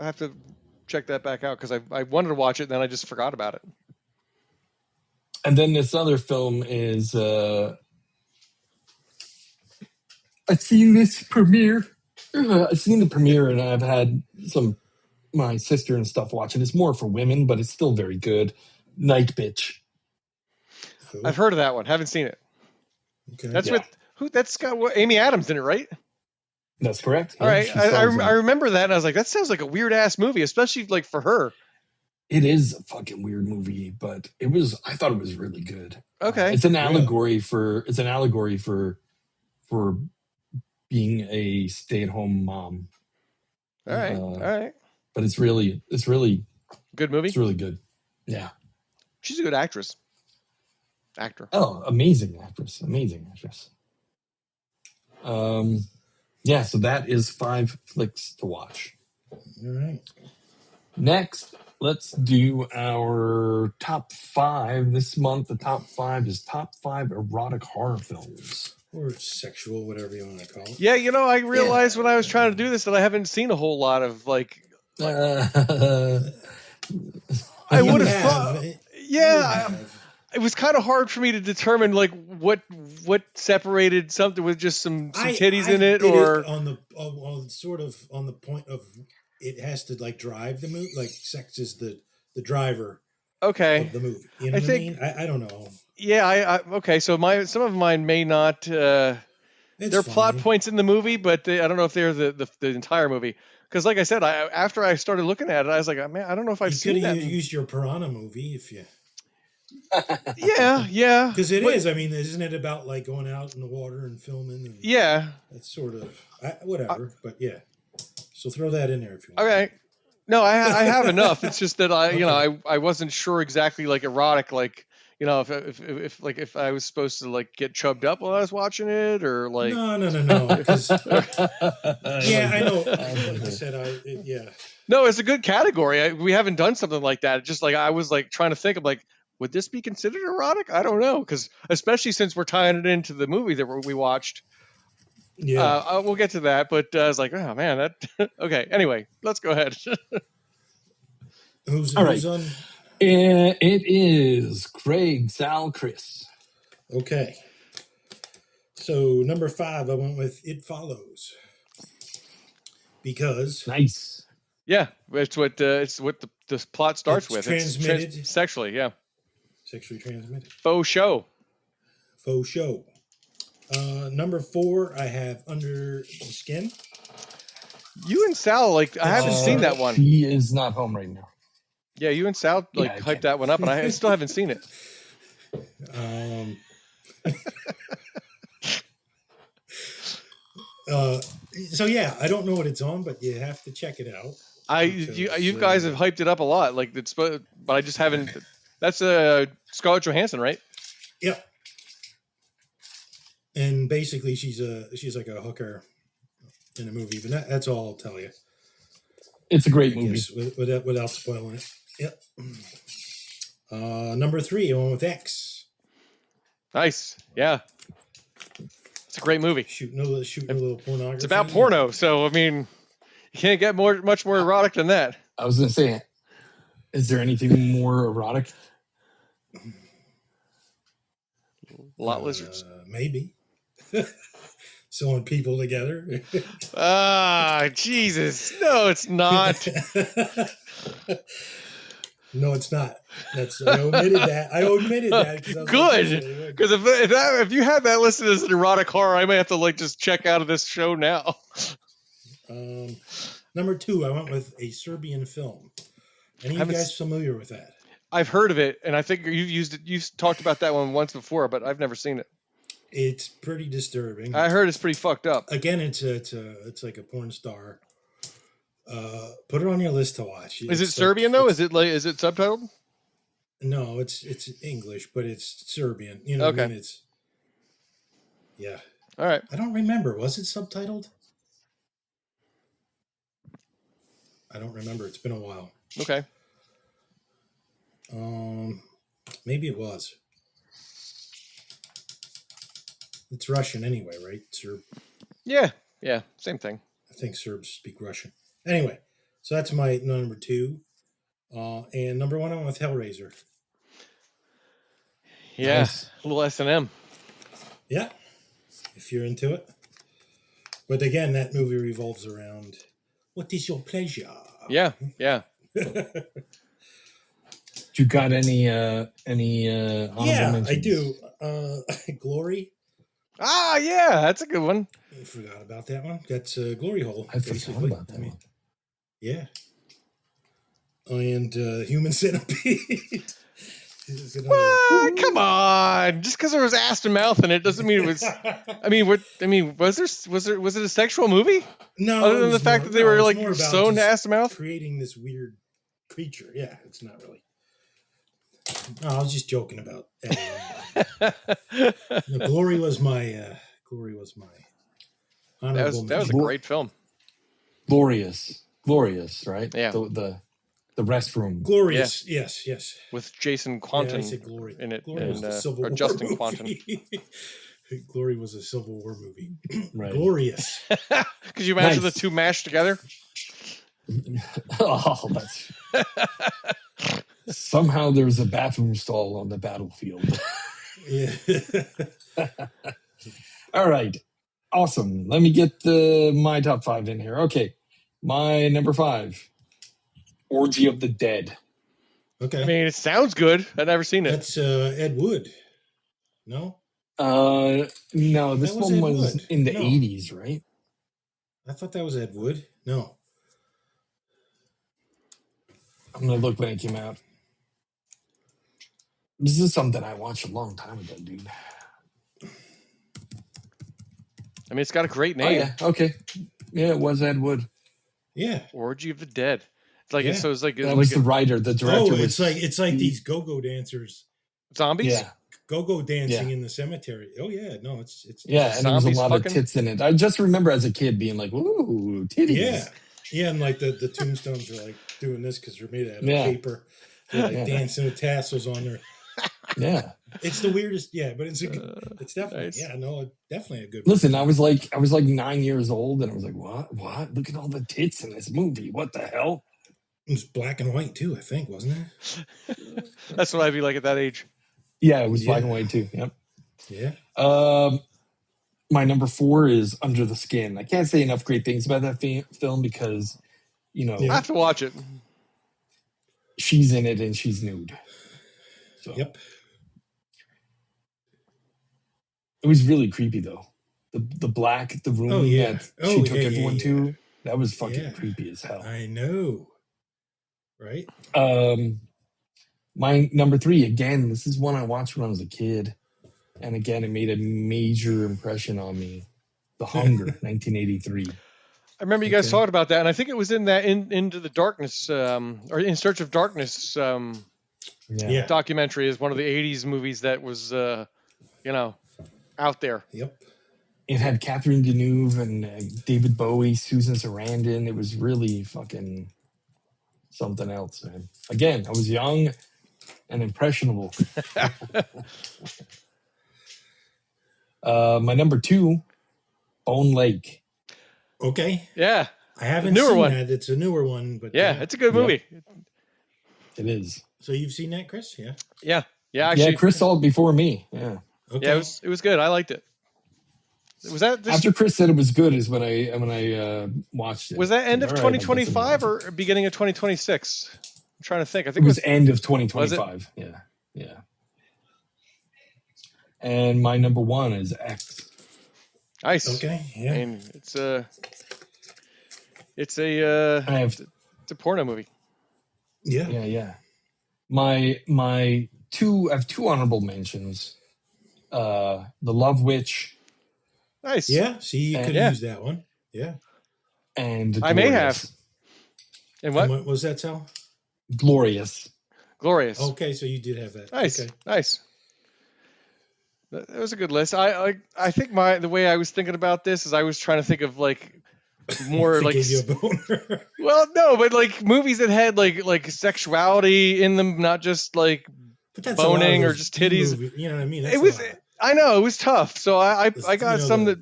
have to check that back out because I wanted to watch it and then I just forgot about it. And then this other film is I've seen this premiere. I've seen the premiere, and I've had my sister and stuff watch it. It's more for women, but it's still very good. Night Bitch. I've heard of that one. Haven't seen it. Okay. That's that's got Amy Adams in it, right? That's correct. All right. I remember that, and I was like, that sounds like a weird ass movie, especially like for her. It is a fucking weird movie, but I thought it was really good. Okay. It's an allegory for being a stay-at-home mom. All right. All right. But it's really Good movie. it's really good. Yeah. She's a good actress. Actor. Oh, amazing actress. Amazing actress. Yeah, so that is 5 flicks to watch. All right. Next, let's do our top 5 this month. The top 5 is top 5 erotic horror films. Or sexual, whatever you want to call it. Yeah, I realized when I was trying to do this that I haven't seen a whole lot of like I would have thought. Yeah, it was kind of hard for me to determine like what separated something with just some titties in it, or on the point of it has to like drive the movie, like sex is the driver. Okay. Of the movie. You know what I mean? I don't know. Yeah, okay. So some of mine may not. They're plot points in the movie, but I don't know if they're the entire movie. Because, like I said, after I started looking at it, I was like, man, I don't know if I've seen that. You could have used your Piranha movie if you. Yeah. Because it is. I mean, isn't it about like going out in the water and filming? And yeah. That's sort of whatever. But yeah. So throw that in there if you want. Okay. No, I have enough. It's just that I wasn't sure exactly like erotic, like. If I was supposed to like get chubbed up while I was watching it, or like no. Yeah, I know. Like I said, yeah. No, it's a good category. We haven't done something like that. It's just like I was like trying to think of like, would this be considered erotic? I don't know, because especially since we're tying it into the movie that we watched. Yeah, we'll get to that. But I was like, oh man, that okay. Anyway, let's go ahead. Who's on? It is Craig, Sal, Chris. Okay. So number 5, I went with It Follows. Because nice. Yeah, it's what the plot starts with. Transmitted. It's sexually, yeah. Sexually transmitted. Faux show. Number 4, I have Under the Skin. You and Sal, I haven't seen that one. He is not home right now. Yeah, you and Sal hyped that one up, and I still haven't seen it. So yeah, I don't know what it's on, but you have to check it out. You guys have hyped it up a lot, but I just haven't. That's Scarlett Johansson, right? Yep. And basically, she's like a hooker in a movie, but that's all I'll tell you. It's a great movie, without spoiling it. Yep. Number 3, I went with X. Nice, yeah. It's a great movie. Shooting a little pornography. It's about porno, so I mean, you can't get much more erotic than that. I was gonna say, is there anything more erotic? Lot lizards, maybe. Sewing people together. Jesus! No, it's not. No, it's not. I omitted that. Good, because if you had that listed as an erotic horror, I may have to just check out of this show now. Number 2, I went with a Serbian film. Any of you guys familiar with that? I've heard of it, and I think you've talked about that one once before, but I've never seen it. It's pretty disturbing. I heard it's pretty fucked up. Again, it's like a porn star. Put it on your list to watch. Is it Serbian though? Is it subtitled? No, it's English, but it's Serbian. You know, okay. I mean, it's yeah. All right. I don't remember. Was it subtitled? I don't remember. It's been a while. Okay. Maybe it was. It's Russian anyway, right? Serb. Yeah, same thing. I think Serbs speak Russian. Anyway, so that's my number 2. And number 1, I went with Hellraiser. Yeah, nice. A little S&M. Yeah, if you're into it. But again, that movie revolves around what is your pleasure? Yeah. You got any honorable mentions? I do. Glory. Yeah, that's a good one. I forgot about that one. That's a glory hole. I forgot about that one. Yeah. And Human Centipede. Come on. on, just because there was ass and mouth in it doesn't mean it was. I mean, was it a sexual movie? No, Other than the fact that they were like more sewn about to ass and mouth. creating this weird creature. Yeah, it's not really. No, I was just joking about that. No, Glory was my honorable That was a great film. Glorious, right? Yeah. The restroom. Glorious. Yeah. Yes. With Jason Quantum Glory. in it, Glory was the Civil or War Justin movie. Quantum. Glory was a Civil War movie. Right. Glorious. Could you imagine Nice. the two mashed together? Oh, that's somehow there's a bathroom stall on the battlefield. Yeah. All right, awesome. Let me get my top 5 in here. Okay, my number 5, Orgy of the Dead. Okay. I mean, it sounds good. I've never seen it. That's Ed Wood. No? No, this That was one Ed was Wood. in the No. 80s, right? I thought that was Ed Wood. No. I'm gonna look when it came out. This is something I watched a long time ago, dude. I mean, it's got a great Oh name. yeah, okay. Yeah, it was Ed Wood. Yeah. Orgy of the Dead. It's like Yeah. it's like That was the writer. The director was it's like these go-go dancers zombies. yeah, go-go dancing in the cemetery. Oh yeah, no, it's yeah, and there was a Zombies lot fucking? of tits in it. I just remember as a kid being like, "Ooh, titties!" yeah, yeah, and like the tombstones are like doing this because they're made out of Yeah. paper. They're like Yeah. dancing with tassels on there. yeah. It's the weirdest, but it's it's definitely Nice. definitely a good. Listen, I was like 9 years old, and I was like, "What? Look at all the tits in this movie! What the hell?" It was black and white too, I think, wasn't it? That's what I'd be like at that age. Yeah, it was black Yeah. and white too. Yep. Yeah. My number 4 is Under the Skin. I can't say enough great things about that film because, I have to watch it. she's in it and she's nude. So Yep. it was really creepy though. The room Oh, yeah. that Oh, she took yeah, everyone yeah, to, that was fucking Yeah. creepy as hell. I know. Right? My number 3, again, this is one I watched when I was a kid. And again, it made a major impression on me. The Hunger, 1983. I remember you guys Okay. talked about that, and I think it was in that Into the Darkness or In Search of Darkness Yeah. documentary. Is one of the '80s movies that was out there. Yep. It had Catherine Deneuve and David Bowie, Susan Sarandon. It was really fucking something else, man. Again, I was young and impressionable. My number 2, Bone Lake. Okay. Yeah, I haven't newer seen one. that. It's a newer one, but yeah, it's a good movie. It is. So you've seen that, Chris? Yeah. Yeah. Actually, Yeah, Chris saw it before me. Yeah. Okay. yeah, it was good. I liked it. Was that this, After Chris said it was good is when I watched it. was that end of All right, I'll get some 2025 more. or beginning of 2026? I'm trying to think. I It think was end of 2025. Yeah. And my number 1 is X. nice. Okay. I Yeah. mean, it's a I have it's a porno movie. Yeah. yeah. My I have 2 honorable mentions. The Love Witch Nice. Yeah. See, you And- could yeah. use that one. Yeah. and I may Glorious. have. And what? And what was that, Sal? Glorious. Glorious. Okay, so you did have that. Nice. Okay. Nice. That was a good list. I think the way I was thinking about this is I was trying to think of like more If it like gave you a boner. well no but like movies that had like sexuality in them, not just like But that's a lot of boning or those just B titties. movie- you know what I mean? That's It was a lot. I know it was tough, so I This- got you know, some the-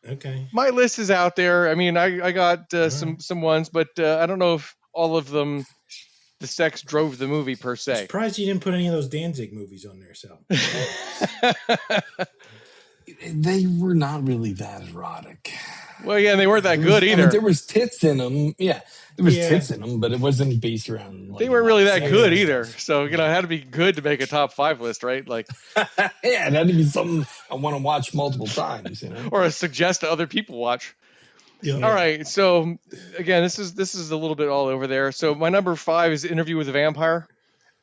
that Okay. my list is out there. I mean I got All some ones, but I don't know if all of them the sex drove the movie per I'm se. surprised you didn't put any of those Danzig movies on there, Sal. They were not really that erotic. Well, yeah, they weren't that There good was- I either. mean, there was tits in them. Yeah, there was Yeah. tits in them, but it wasn't based around. Like, They weren't really that Yeah. good either. So, it had to be good to make a top 5 list, right? Like, yeah, that'd be something I want to watch multiple times. You know. or suggest to other people watch. Yeah. All right. So, again, this is a little bit all over there. So, my number 5 is Interview with a Vampire.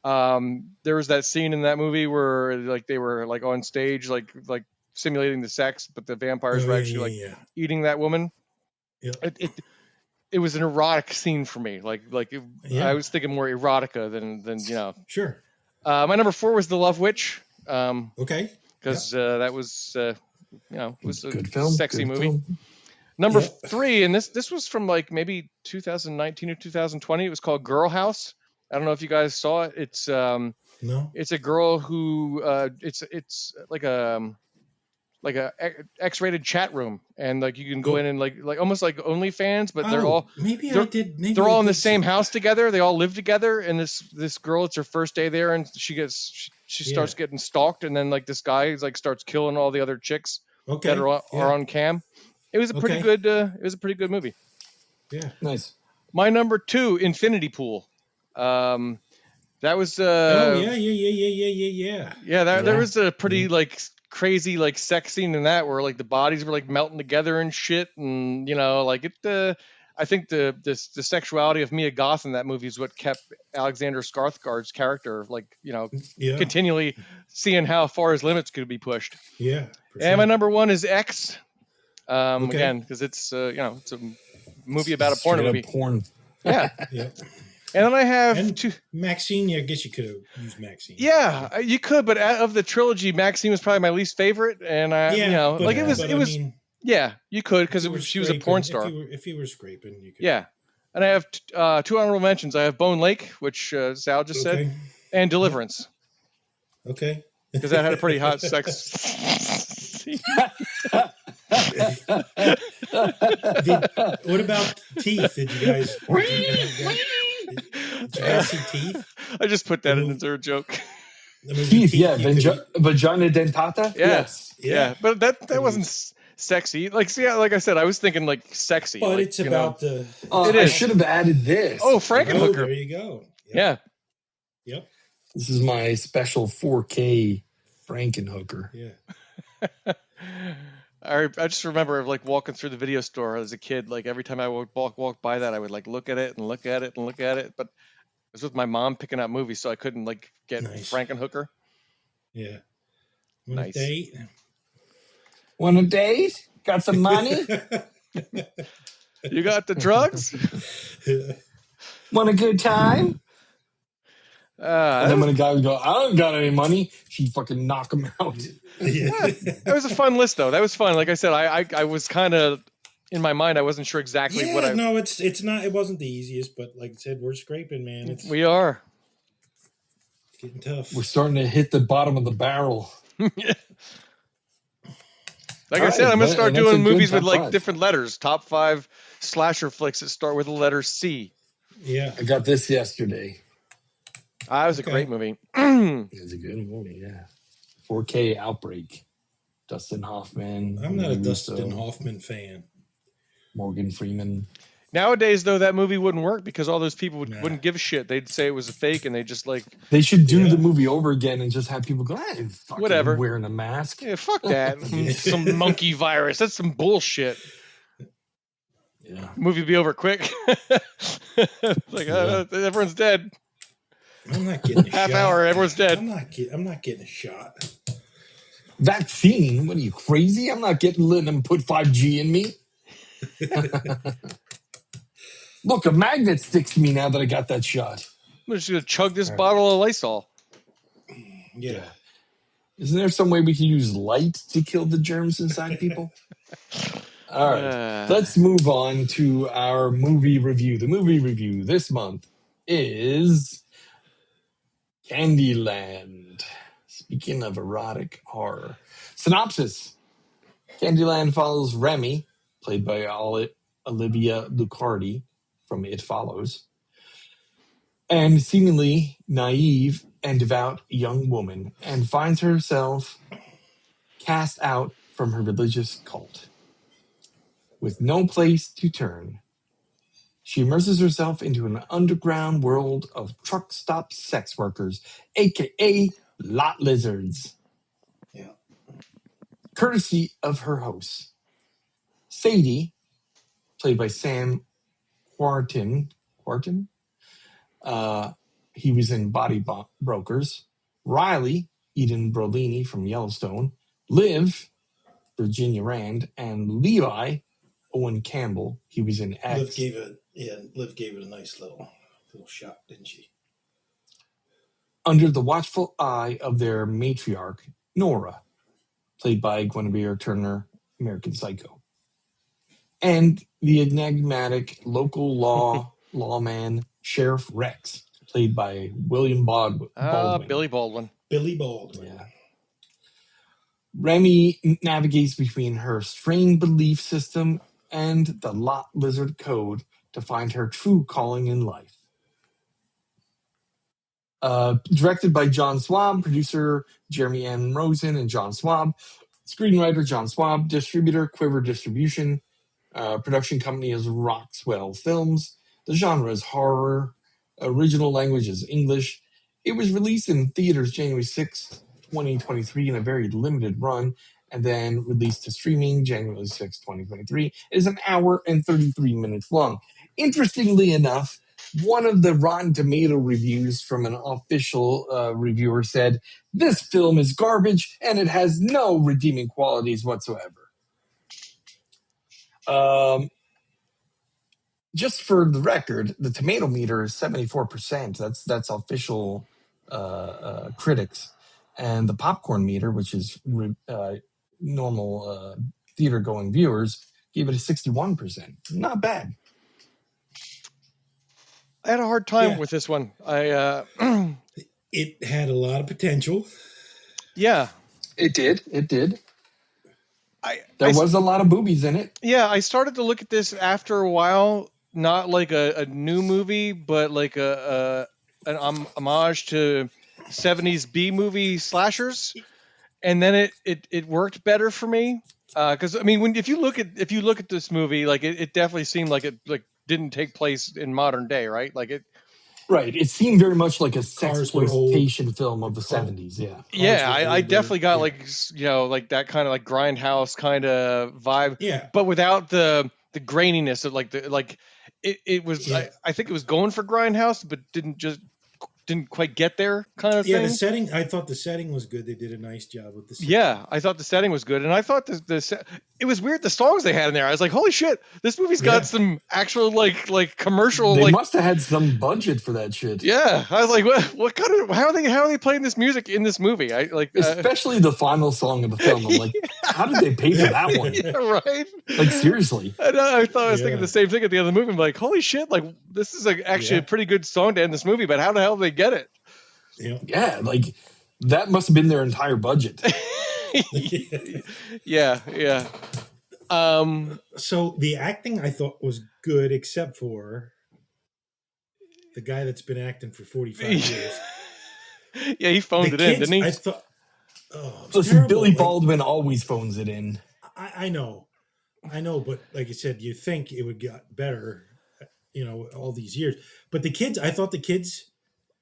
There was that scene in that movie where like they were like on stage, like simulating the sex, but the vampires were actually like eating that woman. Yeah. It was an erotic scene for me. I was thinking more erotica than Sure. My number 4 was The Love Witch. Okay. Because that was was a good film, sexy good movie. film. Number 3, and this was from like maybe 2019 or 2020. It was called Girl House. I don't know if you guys saw it. It's No. it's a girl who it's like a X-rated chat room, and like you can go in and like almost like OnlyFans, but they're all they're all in the same house together. They all live together, and this girl, it's her first day there, and she starts getting stalked, and then like this guy like starts killing all the other chicks that are on cam. It was a pretty good movie. Yeah. Nice. My number 2, Infinity Pool. That was yeah. There was a pretty like crazy like sex scene in that where like the bodies were like melting together and shit, and like it. I think the sexuality of Mia Goth in that movie is what kept Alexander Skarsgård's character like continually seeing how far his limits could be pushed. Yeah. And my number 1 is X. Again, because it's it's a movie about a porn movie. Porn. Yeah. And then I have two. Maxine, I guess you could have used Maxine. Yeah, you could, but of the trilogy, Maxine was probably my least favorite, and you could because she was a porn star. If you were scraping, you could. Yeah, and I have 2 honorable mentions. I have Bone Lake, which Sal just said, and Deliverance. Okay. Because that had a pretty hot sex scene. What about Teeth? Did you guys see Teeth? I just put that in as a joke. Teeth, vagina dentata. Yes, yeah, but that wasn't sexy. Like I said, I was thinking like sexy. But like, it's about the. I should have added this. Oh, Frankenhooker. There you go. Yep. Yeah. Yep. This is my special 4K Frankenhooker. Yeah. I just remember like walking through the video store as a kid. Like every time I would walk by that, I would like look at it and look at it and look at it. But it was with my mom picking out movies, so I couldn't like get Frankenhooker. Yeah. Nice. Date. Want a date? Got some money? You got the drugs? Want a good time? And then when a guy would go, I don't got any money, she'd fucking knock him out. That was a fun list, though. That was fun. Like I said, I was kind of in my mind. I wasn't sure exactly what I. No, it's not. It wasn't the easiest, but like I said, we're scraping, man. We are. It's getting tough. We're starting to hit the bottom of the barrel. Like I said, I'm gonna start doing movies with like different letters. Top 5 slasher flicks that start with the letter C. Yeah, I got this yesterday. That was a great movie. It was a good movie, yeah. 4K Outbreak. Dustin Hoffman. I'm not a Dustin Hoffman fan. Morgan Freeman. Nowadays, though, that movie wouldn't work because all those people wouldn't give a shit. They'd say it was a fake, and they just like. They should do the movie over again and just have people go, fucking whatever, wearing a mask. Yeah, fuck that. Some monkey virus. That's some bullshit. Yeah. Movie be over quick. Everyone's dead. I'm not getting a half hour. Everyone's dead. I'm not getting a shot. Vaccine? What are you, crazy? I'm not letting them put 5G in me. Look, a magnet sticks to me now that I got that shot. I'm just gonna chug this bottle of Lysol. Yeah. Isn't there some way we can use light to kill the germs inside people? All right. Let's move on to our movie review. The movie review this month is Candyland. Speaking of erotic horror. Synopsis. Candyland follows Remy, played by Olivia Lucardi from It Follows, and seemingly naive and devout young woman, and finds herself cast out from her religious cult. With no place to turn, she immerses herself into an underground world of truck stop sex workers, aka lot lizards. Yeah. Courtesy of her hosts. Sadie, played by Sam Quartin, he was in Brokers. Riley, Eden Brolini from Yellowstone. Liv, Virginia Rand. And Levi, Owen Campbell. He was in X. Liv gave it a nice little shot, didn't she? Under the watchful eye of their matriarch, Nora, played by Guinevere Turner, American Psycho. And the enigmatic local lawman, Sheriff Rex, played by William Baldwin. Billy Baldwin. Billy Baldwin. Yeah. Remy navigates between her strained belief system and the lot lizard code to find her true calling in life. Directed by John Swab, producer Jeremy M. Rosen and John Swab, screenwriter John Swab, distributor Quiver Distribution, production company is Roxwell Films. The genre is horror. Original language is English. It was released in theaters January 6th, 2023 in a very limited run, and then released to streaming January 6th, 2023. It is an hour and 33 minutes long. Interestingly enough, one of the Rotten Tomato reviews from an official reviewer said, "This film is garbage and it has no redeeming qualities whatsoever." Just for the record, the tomato meter is 74%. That's official critics. And the popcorn meter, which is normal theater-going viewers, gave it a 61%. Not bad. I had a hard time with this one. It had a lot of potential. Yeah. It did. There was a lot of boobies in it. Yeah, I started to look at this after a while, not like a new movie, but like an homage to 70s B movie slashers, and then it worked better for me because I mean if you look at this movie, like it definitely seemed like it didn't take place in modern day, right? Like it. Right. It seemed very much like a sexploitation film of the 70s. Yeah. Yeah, I definitely got like that kind of like grindhouse kind of vibe. Yeah. But without the graininess of it was. Yeah. I think it was going for grindhouse, but didn't quite get there kind of thing. Yeah, the setting. I thought the setting was good. They did a nice job with the setting. Yeah, I thought the setting was good, and I thought it was weird the songs they had in there. I was like, holy shit, this movie's got some actual like commercial. They must have had some budget for that shit. Yeah, I was like, what kind of how are they playing this music in this movie? I like especially the final song of the film. I'm like, how did they pay for that one? Yeah, right. Like seriously. And I thought I was thinking the same thing at the end of the movie. I'm like, holy shit, like this is actually a pretty good song to end this movie, but how the hell did they get it? Yeah, like that must have been their entire budget. Yeah. So the acting I thought was good, except for the guy that's been acting for 45 years. Yeah, he phoned it in, didn't he? I thought, listen, Billy Baldwin always phones it in. I know, but like I said, you think it would get better, all these years. But the kids, I thought the kids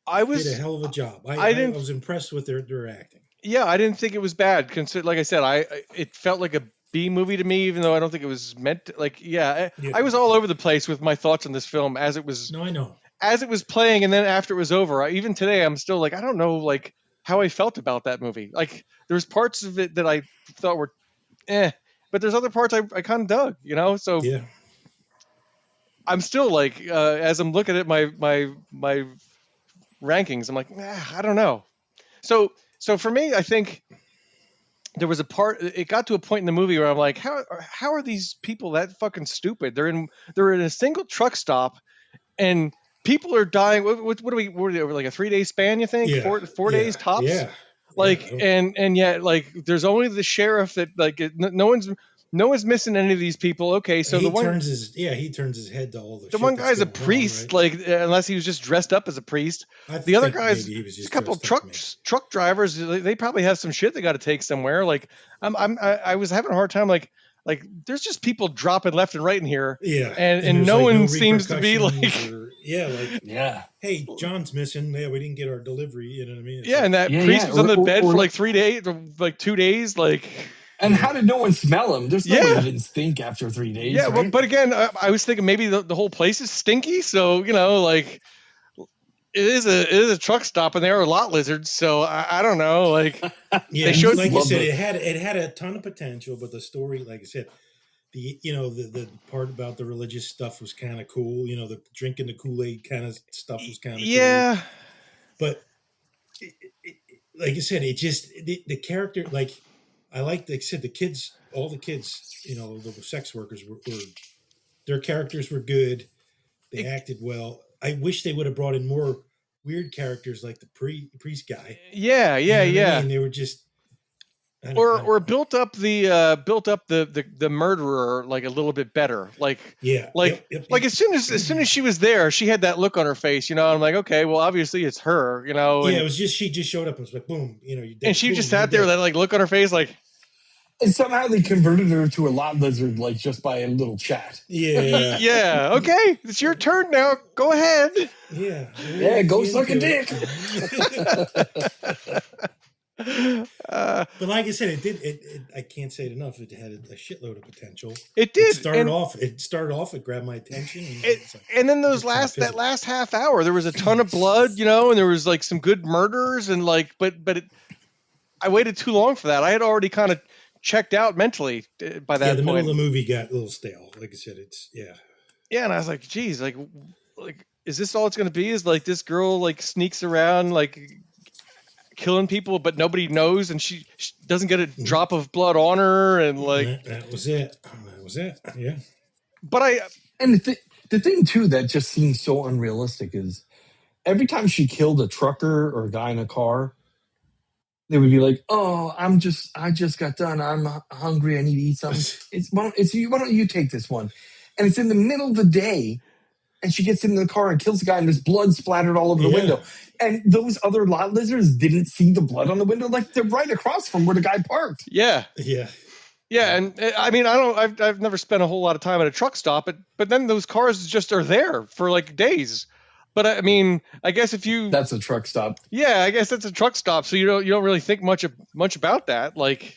did a hell of a job. I was impressed with their acting. Yeah, I didn't think it was bad. Like I said, it felt like a B movie to me, even though I don't think it was meant to, I was all over the place with my thoughts on this film as it was. No, I know. As it was playing, and then after it was over, even today, I'm still like, I don't know, like how I felt about that movie. Like there's parts of it that I thought were, but there's other parts I kind of dug, So yeah. I'm still like, as I'm looking at my rankings, I'm like, I don't know. So for me, I think there was it got to a point in the movie where I'm like, how are these people that fucking stupid? They're in a single truck stop and people are dying. What are we over like a 3-day span, you think? Yeah. 4 days tops? Yeah. And yet like there's only the sheriff that like no one's missing any of these people. Okay, so he turns his head to all the one guy's a priest, right? like unless he was just dressed up as a priest. The other guys, a couple of truck drivers, they probably have some shit they got to take somewhere. Like I was having a hard time. Like there's just people dropping left and right in here. Yeah, and no one seems to be like. Hey, John's missing. Yeah, we didn't get our delivery. You know what I mean? And that priest was on the bed for like 3 days, like 2 days, like. And how did no one smell him? There's no way he didn't stink after 3 days. Yeah, right? but again, I was thinking maybe the whole place is stinky. So, like It is a truck stop, and there are lot lizards. So I don't know. Like, they showed, like you said, it had a ton of potential, but the story, like I said, the part about the religious stuff was kind of cool. The drinking the Kool-Aid kind of stuff was kind of cool. But like I said, it just the character, like I said, the kids, all the kids, the sex workers were their characters were good. They acted well. I wish they would have brought in more weird characters like the priest guy. Yeah. I mean? They were just or built up the murderer like a little bit better. Like as soon as she was there, she had that look on her face. I'm like, okay, well, obviously it's her. It was just she just showed up and was like, boom, you're dead. And she just sat there with that like look on her face, like. And somehow they converted her to a lot lizard, like just by a little chat. Yeah. Yeah. Okay, it's your turn now. Go ahead. Yeah. Go suck a dick. But like I said, I can't say it enough. It had a shitload of potential. It did. It started off. It grabbed my attention. And then that last half hour, there was a ton of blood, and there was like some good murders, and like, but I waited too long for that. I had already kind of checked out mentally by that point. The middle of the movie got a little stale. Like I said, Yeah, and I was like, geez, like, is this all it's going to be? Is like this girl like sneaks around like killing people, but nobody knows, and she doesn't get a drop of blood on her, and like that was it. Yeah. But the thing too that just seems so unrealistic is every time she killed a trucker or a guy in a car, they would be like, "Oh, I just got done. I'm hungry. I need to eat something. Why don't you take this one?" And it's in the middle of the day, and she gets into the car and kills the guy, and there's blood splattered all over the window. And those other lot lizards didn't see the blood on the window, like they're right across from where the guy parked. Yeah. And I mean, I've never spent a whole lot of time at a truck stop, but then those cars just are there for like days. But I mean, I guess that's a truck stop. Yeah, I guess that's a truck stop. So you don't really think much about that. Like,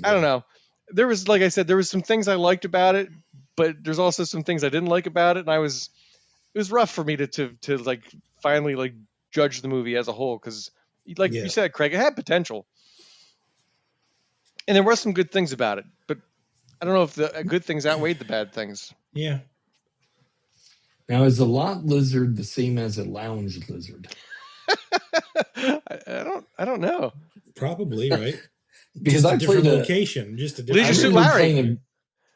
I don't know. There was, like I said, there was some things I liked about it, but there's also some things I didn't like about it, and it was rough for me to like finally like judge the movie as a whole, because like you said, Craig, it had potential, and there were some good things about it, but I don't know if the good things outweighed the bad things. Yeah. Now, is a lot lizard the same as a lounge lizard? I don't know. Probably, right? Because I played a location, just a different Leisure Suit Larry.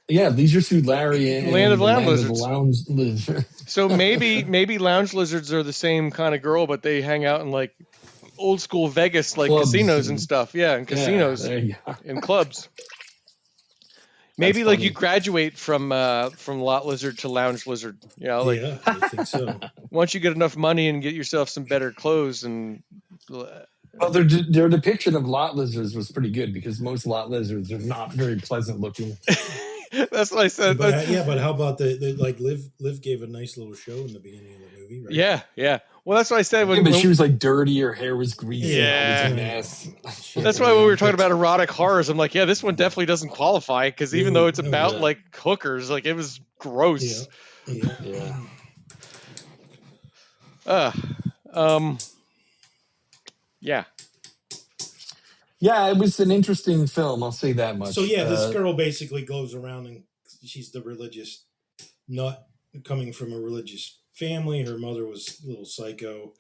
Leisure Suit Larry and Land of Lounge Lizards. So maybe lounge lizards are the same kind of girl, but they hang out in like old school Vegas, like clubs casinos and stuff. Yeah, and casinos and clubs. Maybe like you graduate from lot lizard to lounge lizard. I think so. Once you get enough money and get yourself some better clothes and. Well, their depiction of lot lizards was pretty good, because most lot lizards are not very pleasant looking. That's what I said. But how about the like Liv gave a nice little show in the beginning of the movie, right? Yeah. Well, that's what I said. When she was like dirty, her hair was greasy. Yeah, it was a mess. That's why when we were talking about erotic horrors, I'm like, this one definitely doesn't qualify, because even though it's about like hookers, like it was gross. Yeah. Yeah, it was an interesting film, I'll say that much. So this girl basically goes around, and she's the religious nut coming from a religious family. Her mother was a little psycho,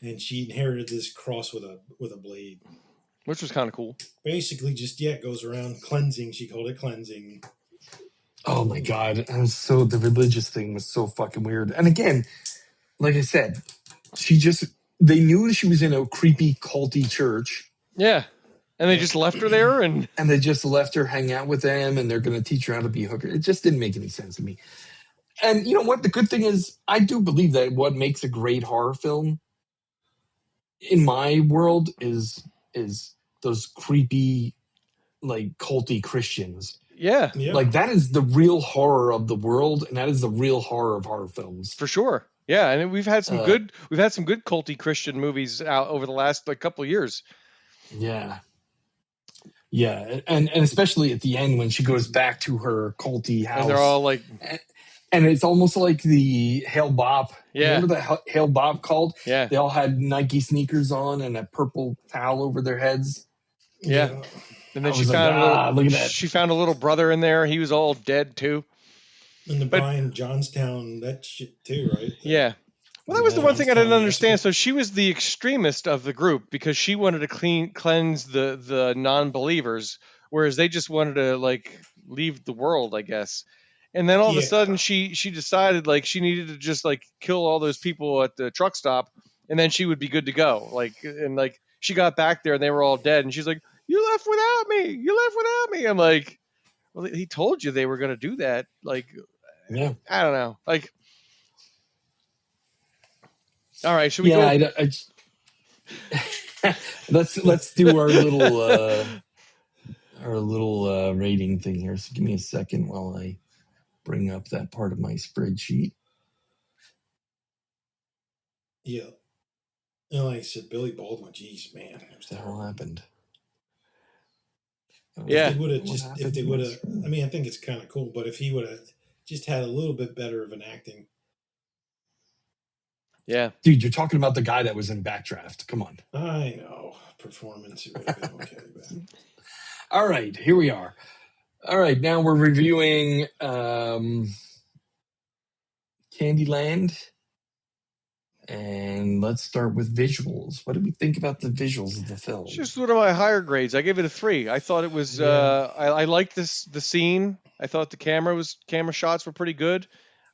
and she inherited this cross with a blade, which was kind of cool. Basically, just goes around cleansing. She called it cleansing. Oh my god! And so the religious thing was so fucking weird. And again, like I said, they knew she was in a creepy culty church. Yeah. And they just left her there, and they just left her hang out with them, and they're going to teach her how to be a hooker. It just didn't make any sense to me. And you know what? The good thing is, I do believe that what makes a great horror film, in my world, is those creepy, like culty Christians. Yeah. Like that is the real horror of the world, and that is the real horror of horror films. For sure. Yeah, and we've had some good culty Christian movies out over the last couple of years. Yeah, and especially at the end when she goes back to her culty house. And they're all like... And it's almost like the Hail Bop. Yeah. Remember that Hail Bop called? Yeah. They all had Nike sneakers on and a purple towel over their heads. Yeah. And then she found a little brother in there. He was all dead too. And the Brian Johnstown, that shit too, right? Yeah. Well, that was the one thing I didn't understand. So she was the extremist of the group because she wanted to cleanse the non-believers, whereas they just wanted to like leave the world, I guess. And then all of a sudden she decided like she needed to just like kill all those people at the truck stop, and then she would be good to go. Like she got back there and they were all dead, and she's like, "You left without me. You left without me." I'm like, "Well, he told you they were going to do that." Like, yeah, I don't know. Like, all right, should we go? Let's do our little rating thing here. So give me a second while I bring up that part of my spreadsheet. Yeah. And like I said, Billy Baldwin, geez, man. What the hell happened? Yeah. If they would have, I mean, I think it's kind of cool, but if he would have just had a little bit better of an acting. Yeah. Dude, you're talking about the guy that was in Backdraft. Come on. I know. Performance would have been okay. But... All right, here we are. All right, now we're reviewing Candyland. And let's start with visuals. What do we think about the visuals of the film? It's just one of my higher grades. I gave it a 3. I thought it was. I liked the scene. I thought the camera shots were pretty good.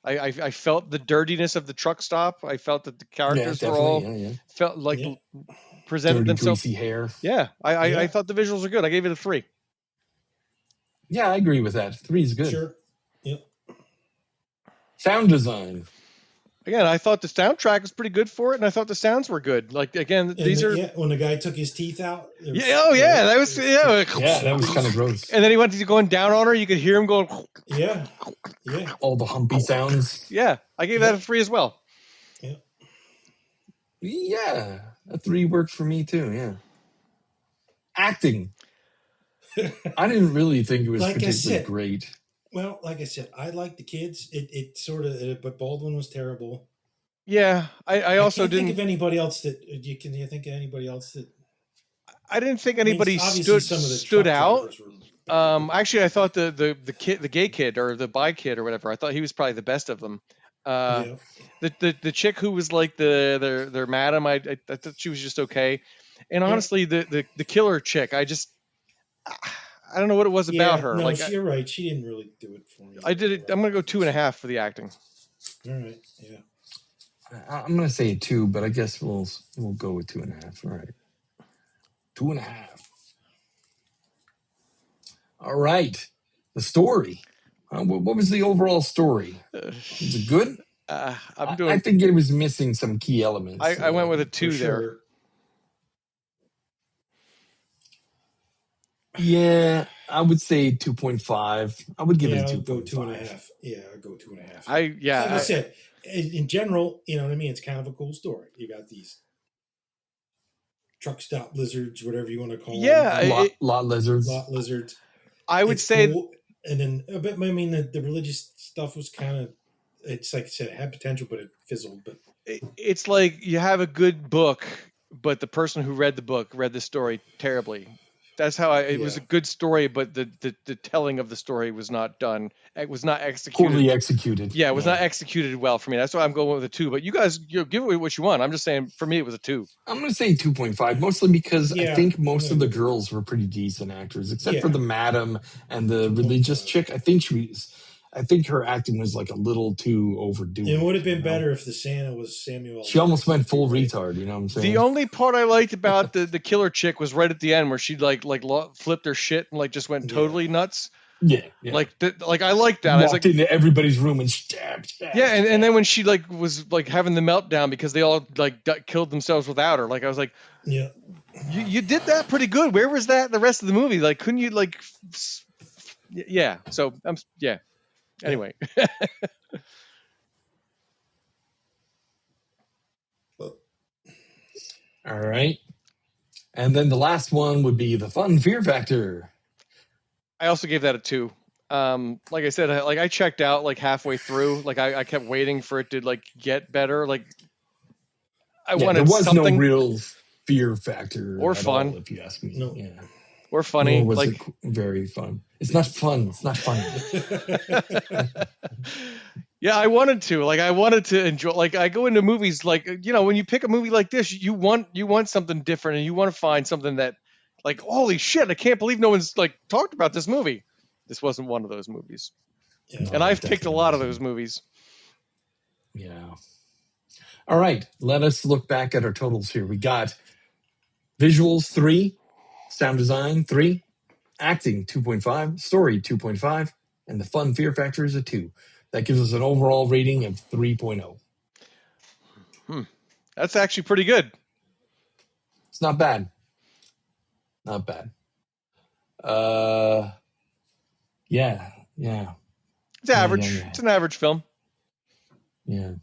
I felt the dirtiness of the truck stop. I felt that the characters were all felt like presented dirty, themselves. Greasy hair. Yeah, I thought the visuals were good. I gave it a 3. Yeah, I agree with that. 3 is good. Sure. Yep. Sound design. Again, I thought the soundtrack was pretty good for it, and I thought the sounds were good. Like again, when the guy took his teeth out. That was that was kind of gross. And then he went going down on her. You could hear him going. Yeah. All the humpy sounds. Yeah, I gave that a 3 as well. Yeah, a 3 worked for me too. Yeah. Acting. I didn't really think it was particularly great. Well, like I said, I like the kids. It sort of, but Baldwin was terrible. Yeah, I also can't didn't think of anybody else that. Can you think of anybody else that? I didn't think anybody stood out. Actually, I thought the gay kid or the bi kid or whatever. I thought he was probably the best of them. The chick who was like their madam. I thought she was just okay. And honestly, the killer chick, I don't know what it was about her. No, you're right. She didn't really do it for me. I did it. I'm going to go 2.5 for the acting. All right. Yeah. I'm going to say 2, but I guess we'll go with 2.5. All right. 2.5. All right. The story. What was the overall story? Was it good? I think it was missing some key elements. I went with a 2 there. Yeah, I would say 2.5. I would give it a 2.5. Go 2.5. Yeah, I'd go 2.5. Like I said, in general, you know what I mean? It's kind of a cool story. You got these truck stop lizards, whatever you want to call them. Yeah, lot lizards. Lot lizards. I would say, cool. And then, but I mean, the religious stuff was kind of. It's like I said, it had potential, but it fizzled. But it's like you have a good book, but the person who read the book read the story terribly. That's how it was a good story, but the telling of the story was not done. It was not executed. Poorly executed. Yeah, it was not executed well for me. That's why I'm going with a 2. But you guys, give it what you want. I'm just saying, for me, it was a 2. I'm going to say 2.5, mostly because I think most of the girls were pretty decent actors, except for the madam and the religious chick. I think her acting was like a little too overdue. It would have been better if the Santa was Samuel. She almost went full retard. You know what I'm saying? The only part I liked about the killer chick was right at the end where she like flipped her shit and like just went totally nuts. Yeah. Like I liked that. Walked into everybody's room and stab. Yeah, and then when she like was like having the meltdown because they all like killed themselves without her. Like I was like, yeah, you did that pretty good. Where was that in the rest of the movie? Like, couldn't you like? Yeah. So Anyway. All right. And then the last one would be the fun fear factor. I also gave that a 2. Like I said, I checked out like halfway through. Like I kept waiting for it to like get better. Like I wanted there was something no real fear factor or at fun, all, if you ask me. No. Yeah. Or funny. Nor was like it very fun. It's not fun. It's not funny. Yeah, I wanted to enjoy. Like I go into movies, like when you pick a movie like this, you want something different, and you want to find something that, like, holy shit, I can't believe no one's like talked about this movie. This wasn't one of those movies, and I've picked a lot of those movies. Yeah. All right, let us look back at our totals here. We got visuals 3, sound design 3, acting 2.5, story 2.5, and the fun fear factor is a 2. That gives us an overall rating of 3.0. That's actually pretty good. It's not bad. Not bad. Yeah. It's average. Yeah. It's an average film. Yeah.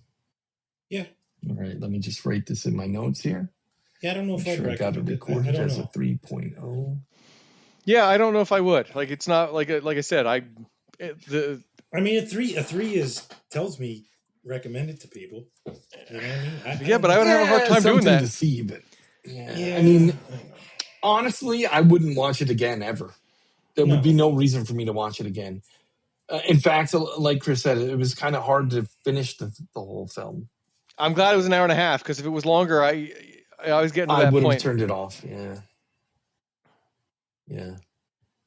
All right, let me just write this in my notes here. Yeah, I don't know if I'd recommend got it recorded as a 3.0. Yeah, I don't know if I would. Like, it's not like I said. I mean, a three tells me recommend it to people. You know what I mean? But I would have a hard time doing that. To see, but I mean, honestly, I wouldn't watch it again ever. There would be no reason for me to watch it again. In fact, like Chris said, it was kind of hard to finish the whole film. I'm glad it was an hour and a half, because if it was longer, I was getting to that point. I would have turned it off. Yeah.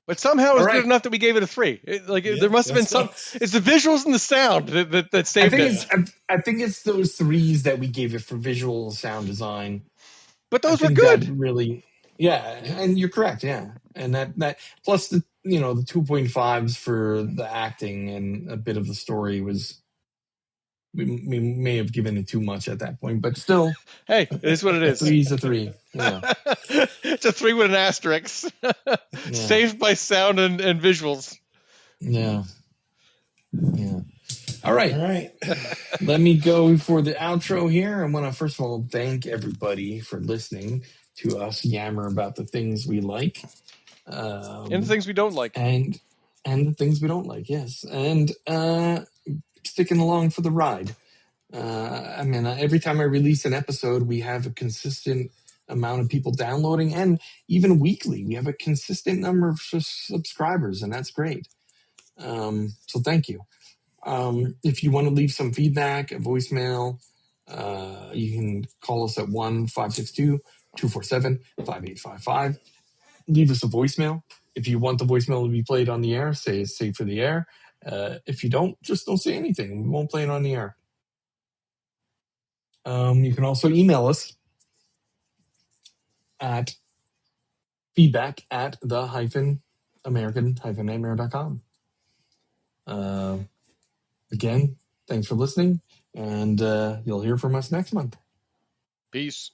But somehow it was good enough that we gave it a 3. There must have been some. It's the visuals and the sound that saved it. I think it's those 3s that we gave it for visual, sound design. But those were good. Really, and you're correct. Yeah, and that plus the the 2.5s for the acting and a bit of the story was. We may have given it too much at that point, but still. Hey, it is what it is. 3's a 3. Yeah. It's a 3 with an asterisk. Saved by sound and visuals. Yeah. All right. Let me go for the outro here. I want to first of all thank everybody for listening to us yammer about the things we like. And the things we don't like. And the things we don't like, yes. And sticking along for the ride. I mean, every time I release an episode, we have a consistent amount of people downloading, and even weekly, we have a consistent number of subscribers, and that's great. So thank you. If you want to leave some feedback, a voicemail, you can call us at 1-562-247-5855. Leave us a voicemail. If you want the voicemail to be played on the air, say it's safe for the air. If you don't, just don't say anything. We won't play it on the air. You can also email us at feedback@the-american-nightmare.com. Again, thanks for listening, and you'll hear from us next month. Peace.